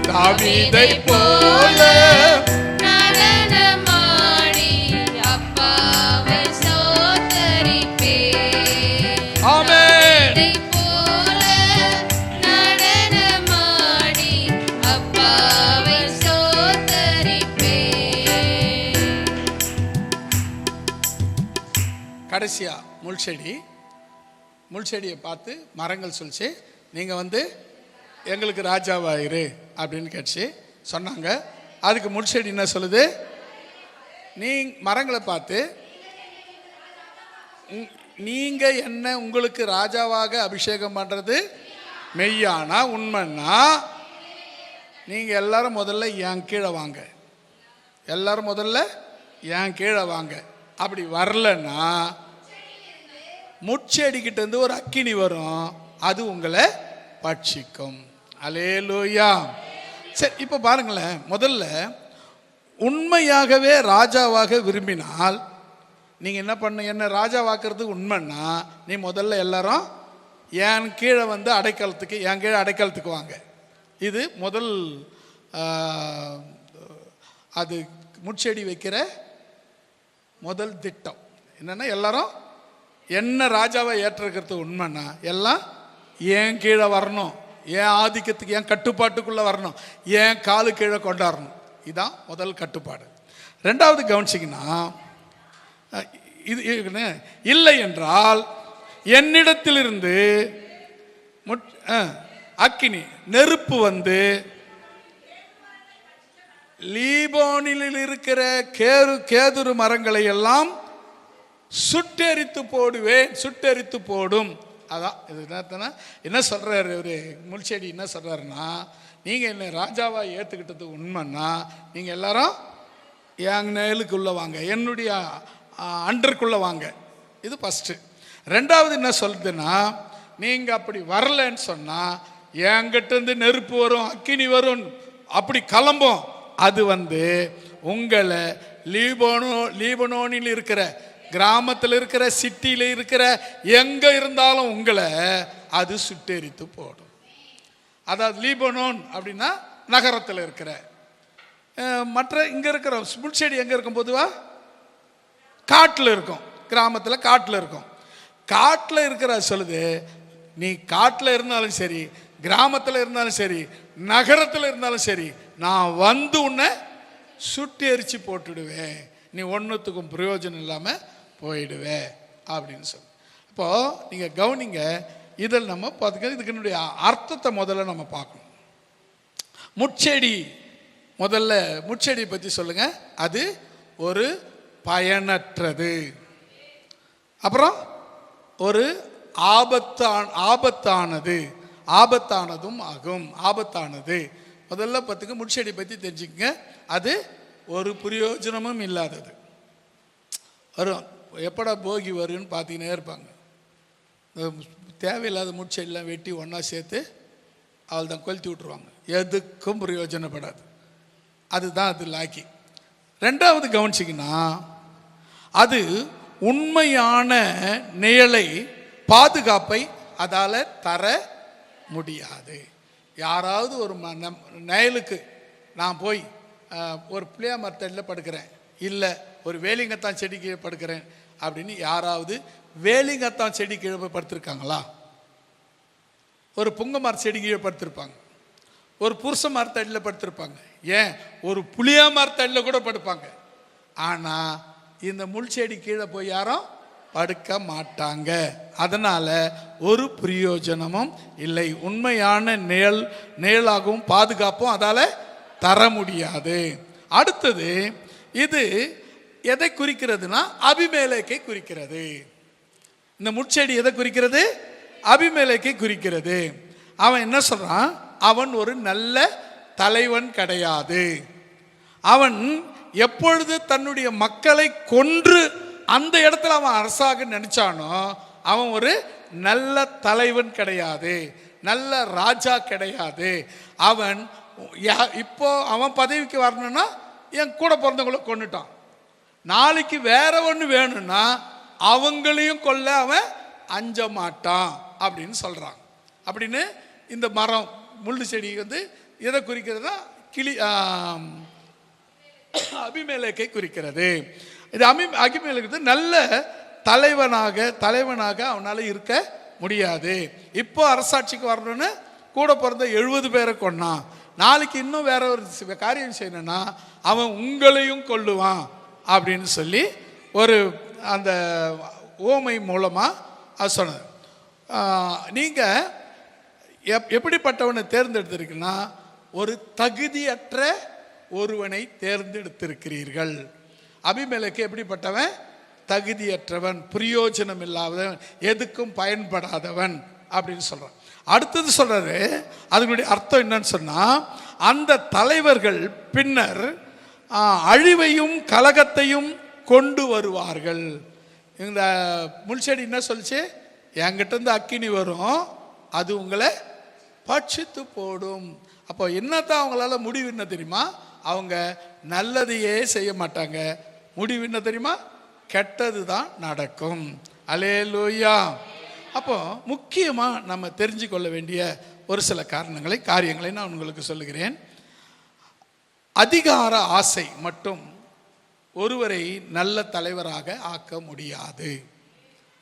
தாவீதை போல நடனமாடி அப்பாவை ஸ்தோத்தரிப்பே. ஆமென். தாவீதை போல நடனமாடி அப்பாவை ஸ்தோத்தரிப்பே. கடைசியா முள்செடியை பார்த்து மரங்கள் சொல்லிச்சு, நீங்க வந்து எங்களுக்கு ராஜாவாயிரு அப்படின்னு கேட்டுச்சு சொன்னாங்க. அதுக்கு முள்செடி என்ன சொல்லுது? நீ மரங்களை பார்த்து நீங்க என்ன உங்களுக்கு ராஜாவாக அபிஷேகம் பண்றது மெய்யானா உண்மைன்னா நீங்க எல்லாரும் முதல்ல என் கீழே வாங்க, எல்லாரும் முதல்ல என் கீழே வாங்க. அப்படி வரலன்னா முட்செடிக்கிட்ட இருந்து ஒரு அக்கினி வரும், அது உங்களை பட்சிக்கும். அல்லேலூயா. சரி, இப்போ பாருங்களேன், முதல்ல உண்மையாகவே ராஜாவாக விரும்பினால் நீங்கள் என்ன பண்ண என்ன ராஜாவாக்குறதுக்கு உண்மைன்னா நீ முதல்ல எல்லாரும் என் கீழே வந்து அடைக்கலத்துக்கு என் கீழே அடைக்கலத்துக்கு வாங்க. இது முதல் அது முட்செடி வைக்கிற முதல் திட்டம் என்னென்னா எல்லாரும் என்ன ராஜாவை ஏற்றிருக்கிறது உண்மைன்னா எல்லாம் என் கீழே வரணும், என் ஆதிக்கத்துக்கு என் கட்டுப்பாட்டுக்குள்ளே வரணும், என் காலு கீழே கொண்டாடணும். இதுதான் முதல் கட்டுப்பாடு. ரெண்டாவது கவனிச்சிங்கன்னா இது இல்லை என்றால் என்னிடத்திலிருந்து அக்கினி நெருப்பு வந்து லீபோனில் இருக்கிற கேதுரு மரங்களை எல்லாம் சுட்டெரித்து போடுவேன், சுட்டெரித்து போடும். அதான் இது என்ன சொல்றாரு ஒரு முள்செடி என்ன சொல்றாருன்னா, நீங்க என்ன ராஜாவா ஏத்துக்கிட்டது உண்மைன்னா நீங்க எல்லாரும் என் நேலுக்குள்ள வாங்க, என்னுடைய அண்டருக்குள்ள வாங்க. இது ஃபர்ஸ்ட். ரெண்டாவது என்ன சொல்லுதுன்னா, நீங்க அப்படி வரலன்னு சொன்னா என்கிட்ட இருந்து நெருப்பு வரும், அக்கினி வரும், அப்படி கிளம்பும். அது வந்து உங்களை லீபனோனில் இருக்கிற கிராமத்தில் இருக்கிற சிட்டியில் இருக்கிற எங்க இருந்தாலும் உங்களை அது சுட்டெரித்து போடும். அதாவது லீபனோன் அப்படின்னா நகரத்தில் இருக்கிற மற்ற இங்க இருக்கிற முள்செடி எங்க இருக்கும்? பொதுவா காட்டில் இருக்கும், கிராமத்தில் காட்டில் இருக்கும். காட்டில் இருக்கிற சொல்லுது, நீ காட்டில் இருந்தாலும் சரி, கிராமத்தில் இருந்தாலும் சரி, நகரத்தில் இருந்தாலும் சரி, நான் வந்து உன்னை சுட்டி எரிச்சு போட்டுடுவேன், நீ ஒன்றுத்துக்கும் பிரயோஜனம் இல்லாமல் போயிடுவே அப்படின்னு சொல்லி. இப்போ நீங்க கவனிங்க, இதில் நம்ம பார்த்துக்க இதுக்கு அர்த்தத்தை முதல்ல நம்ம பார்க்கணும். முட்செடி, முதல்ல முட்செடி பற்றி சொல்லுங்க. அது ஒரு பயனற்றது, அப்புறம் ஒரு ஆபத்தானதும் ஆகும். ஆபத்தானது முதல்ல பார்த்துக்க, முட்செடி பற்றி தெரிஞ்சுக்கங்க. அது ஒரு பிரயோஜனமும் இல்லாதது. வரும் எப்படா போகி வருன்னு பார்த்துக்கினே இருப்பாங்க. தேவையில்லாத முட்செடிலாம் வெட்டி ஒன்றா சேர்த்து அவள் தான் கொளுத்தி விட்ருவாங்க, எதுக்கும் பிரயோஜனப்படாது. அதுதான் அது லாக்கி. ரெண்டாவது கவனிச்சிங்கன்னா, அது உண்மையான நிழலை பாதுகாப்பை அதால் தர முடியாது. யாராவது ஒரு நிழலுக்கு நான் போய் ஒரு புளியா மரத்தடியில் படுக்கிறேன், இல்லை ஒரு வேலிங்கத்தான் செடி கீழே படுக்கிறேன் அப்படின்னு யாராவது வேலிங்கத்தான் செடி கீழே போய் படுத்திருக்காங்களா? ஒரு புங்க மர செடி கீழே படுத்திருப்பாங்க, ஒரு புருஷ மரத்தடியில் படுத்திருப்பாங்க, ஏன் ஒரு புளியா மரத்தடியில் கூட படுப்பாங்க. ஆனால் இந்த முள் செடி கீழே போய் யாரும் படுக்க மாட்டாங்க. அதனால ஒரு பிரயோஜனமும் இல்லை. உண்மையான நிழலாகவும் பாதுகாப்பும் அதால் தர முடியாது. அடுத்தது, இது எதை குறிக்கிறதுனா அபிமெலேக்கை குறிக்கிறது. இந்த முட்செடி எதை குறிக்கிறது? அபிமெலேக்கை குறிக்கிறது. அவன் என்ன சொல்றான்? அவன் ஒரு நல்ல தலைவன் கிடையாது. அவன் எப்பொழுது தன்னுடைய மக்களை கொன்று அந்த இடத்துல அவன் அரசாக நினைச்சானோ அவன் ஒரு நல்ல தலைவன் கிடையாது, நல்ல ராஜா கிடையாது. அவன் இப்போ அவன் பதவிக்கு வரணும்னா என் கூட பிறந்தவங்களை கொண்டுட்டான், நாளைக்கு வேற ஒன்று வேணும்னா அவங்களையும் கொல்ல அவன் அஞ்ச மாட்டான் அப்படின்னு சொல்றான். அப்படின்னு இந்த மரம் முள்ளு செடி வந்து எதை குறிக்கிறதா? அபிமெலேக்கை குறிக்கிறது. இது அபிமெலேக்கு நல்ல தலைவனாக அவனால இருக்க முடியாது. இப்போ அரசாட்சிக்கு வரணும்னு கூட பிறந்த 70 பேரை கொன்னான், நாளைக்கு இன்னும் வேற ஒரு காரியம் செய்யணும்னா அவன் உங்களையும் கொல்லுவான் அப்படின்னு சொல்லி ஒரு அந்த ஓமை மூலமா அது சொன்னது. நீங்க எப்படிப்பட்டவனை தேர்ந்தெடுத்திருக்குன்னா, ஒரு தகுதியற்ற ஒருவனை தேர்ந்தெடுத்திருக்கிறீர்கள். அபிமெலேக்கு எப்படிப்பட்டவன்? தகுதியற்றவன், பிரயோஜனம் இல்லாதவன், எதுக்கும் பயன்படாதவன் அப்படின்னு சொல்றான். அடுத்தது சொல்றாரு, அதனுடைய அர்த்தம் என்னன்னு சொன்னா, அந்த தலைவர்கள் பின்னர் அழிவையும் கலகத்தையும் கொண்டு வருவார்கள். இந்த முள்செடி என்ன சொல்லிச்சு? என்கிட்ட இருந்து அக்கினி வரும், அது உங்களை பட்சித்து போடும். அப்போ என்னத்தான் அவங்களால முடிவு என்ன தெரியுமா? அவங்க நல்லதையே செய்ய மாட்டாங்க. முடிவு என்ன தெரியுமா? கெட்டது தான் நடக்கும். அல்லேலூயா. அப்போ முக்கியமாக நம்ம தெரிஞ்சு கொள்ள வேண்டிய ஒரு சில காரியங்களை நான் உங்களுக்கு சொல்லுகிறேன். அதிகார ஆசை மட்டும் ஒருவரை நல்ல தலைவராக ஆக்க முடியாது.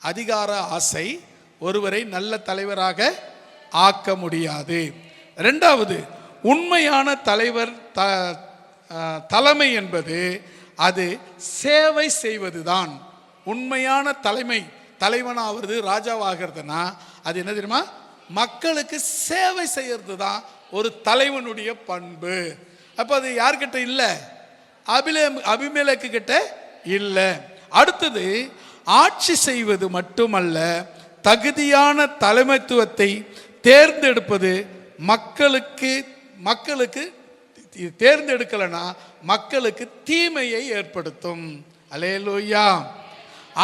அதிகார ஆசை ஒருவரை நல்ல தலைவராக ஆக்க முடியாது. இரண்டாவது, உண்மையான தலைவர் தலைமை என்பது அது சேவை செய்வதுதான். உண்மையான தலைவனாகிறது, ராஜாவாகிறதுனா அது என்ன தெரியுமா? மக்களுக்கு சேவை செய்யறது தான் ஒரு தலைவனுடைய பண்பு. அப்போ அது யார்கிட்ட இல்லை? அபிமெலேக்கு கிட்ட இல்லை. அடுத்தது, ஆட்சி செய்வது மட்டுமல்ல, தகுதியான தலைமைத்துவத்தை தேர்ந்தெடுப்பது மக்களுக்கு தேர்ந்தெடுக்கலனா மக்களுக்கு தீமையை ஏற்படுத்தும். அல்லேலூயா.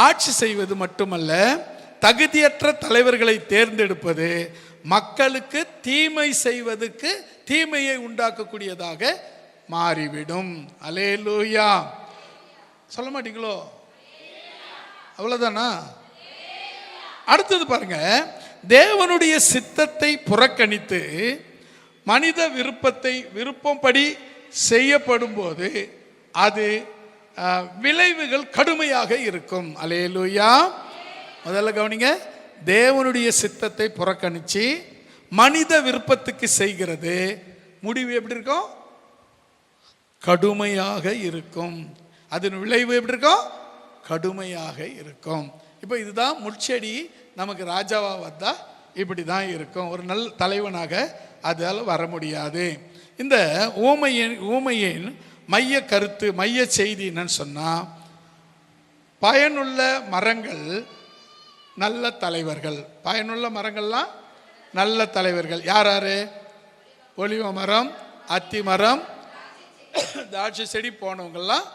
ஆட்சி செய்வது மட்டுமல்ல, தகுதியற்ற தலைவர்களை தேர்ந்தெடுப்பது மக்களுக்கு தீமை செய்வதற்கு தீமையை உண்டாக்கக்கூடியதாக மாறிவிடும். அல்லேலூயா. சொல்ல மாட்டீங்களோ? அவ்வளவுதானா? அடுத்தது பாருங்க, தேவனுடைய சித்தத்தை புறக்கணித்து மனித விருப்பப்படி செய்யப்படும் போது அது விளைவுகள் கடுமையாக இருக்கும். அல்லேலூயா. முதல்ல கவனிங்க, தேவனுடைய சித்தத்தை புறக்கணிச்சு மனித விருப்பத்துக்கு செய்கிறது முடிவு எப்படி இருக்கும்? கடுமையாக இருக்கும். அதன் விளைவு எப்படி இருக்கும்? கடுமையாக இருக்கும். இப்போ இதுதான் முட்செடி நமக்கு ராஜாவா வந்தா இப்படி தான் இருக்கும். ஒரு நல்ல தலைவனாக அதால் வர முடியாது. இந்த ஊமையின் மைய கருத்து, மைய செய்தி என்னன்னு சொன்னால், பயனுள்ள மரங்கள் நல்ல தலைவர்கள். பயனுள்ள மரங்கள்லாம் நல்ல தலைவர்கள். யார் யாரு? ஒலிவ மரம், அத்தி மரம், திராட்சை செடி போனவங்கெல்லாம்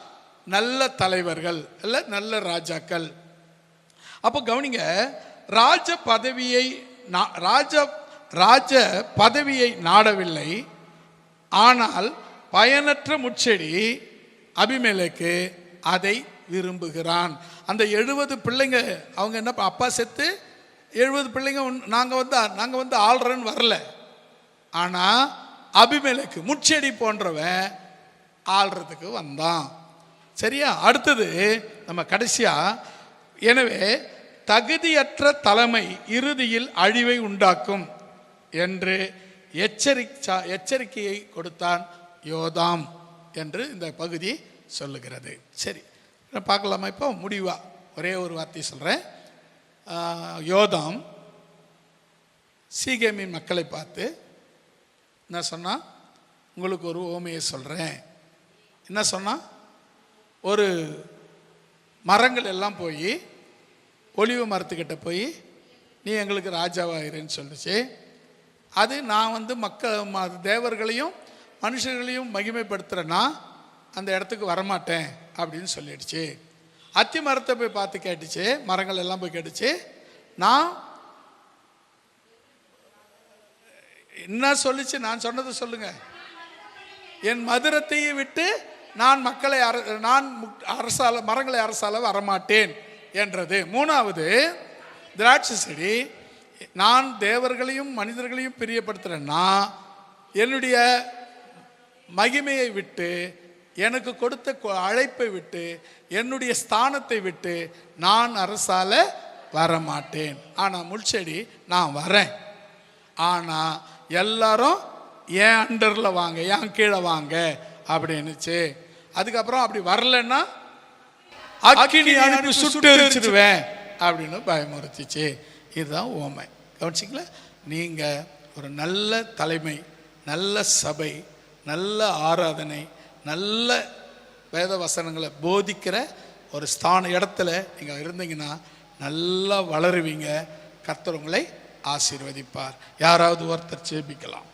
நல்ல தலைவர்கள், இல்லை நல்ல ராஜாக்கள். அப்போ கவனிங்க, ராஜ பதவியை நாடவில்லை. ஆனால் பயனற்ற முட்செடி அபிமெலேக்கு அதை விரும்புகிறான். அந்த 70 பிள்ளைங்க, அவங்க என்ன, அப்பா செத்து 70 பிள்ளைங்க நாங்கள் வந்து ஆள்றன்னு வரல. ஆனால் அபிமெலேக்கு முட்செடி போன்றவன் ஆள்றதுக்கு வந்தான். சரியா? அடுத்தது நம்ம கடைசியா, எனவே தகுதியற்ற தலைமை இறுதியில் அழிவை உண்டாக்கும் என்று எச்சரிக்கையை கொடுத்தான் யோதாம் என்று இந்த பகுதி சொல்லுகிறது. சரி, பார்க்கலாமா? இப்போ முடிவா ஒரே ஒரு வார்த்தை சொல்கிறேன். யோதாம் சீகேமின் மக்களை பார்த்து என்ன சொன்னா? உங்களுக்கு ஒரு ஓமையை சொல்கிறேன். என்ன சொன்னா? ஒரு மரங்கள் எல்லாம் போய் ஒலிவ மரத்துக்கிட்ட போய் நீ எங்களுக்கு ராஜாவாயிருன்னு சொல்லிச்சு. அது நான் வந்து தேவர்களையும் மனுஷர்களையும் மகிமைப்படுத்துகிறேன்னா அந்த இடத்துக்கு வரமாட்டேன் அப்படின்னு சொல்லிடுச்சு. அத்தி மரத்தை போய் பார்த்து கேட்டுச்சு, மரங்கள் எல்லாம் போய் கேட்டுச்சு, நான் என்ன சொல்லிச்சு? நான் சொன்னதை சொல்லுங்க. என் மதுரத்தையும் விட்டு நான் மரங்களை அரசால வரமாட்டேன் என்றது. மூணாவது, திராட்சை செடி நான் தேவர்களையும் மனிதர்களையும் பிரியப்படுத்துறேன்னா என்னுடைய மகிமையை விட்டு, எனக்கு கொடுத்த அழைப்பை விட்டு, என்னுடைய ஸ்தானத்தை விட்டு நான் அரசால வரமாட்டேன். ஆனால் முள்செடி நான் வரேன், ஆனால் எல்லாரும் என் அண்டரில் வாங்க, என் கீழே வாங்க அப்படின்னுச்சு. அதுக்கப்புறம் அப்படி வரலன்னா அக்கினி அனுப்பி சுட்டு எரிச்சிடுவேன் அப்படின்னு பயமுறுத்திச்சு. இதுதான் ஓமை. கவனிச்சிங்களா? நீங்கள் ஒரு நல்ல தலைமை, நல்ல சபை, நல்ல ஆராதனை, நல்ல வேத வசனங்களை போதிக்கிற ஒரு இடத்துல நீங்கள் இருந்தீங்கன்னா நல்லா வளருவீங்க. கர்த்தர் உங்களை ஆசீர்வதிப்பார். யாராவது ஒருத்தர் ஜெபிக்கலாம்.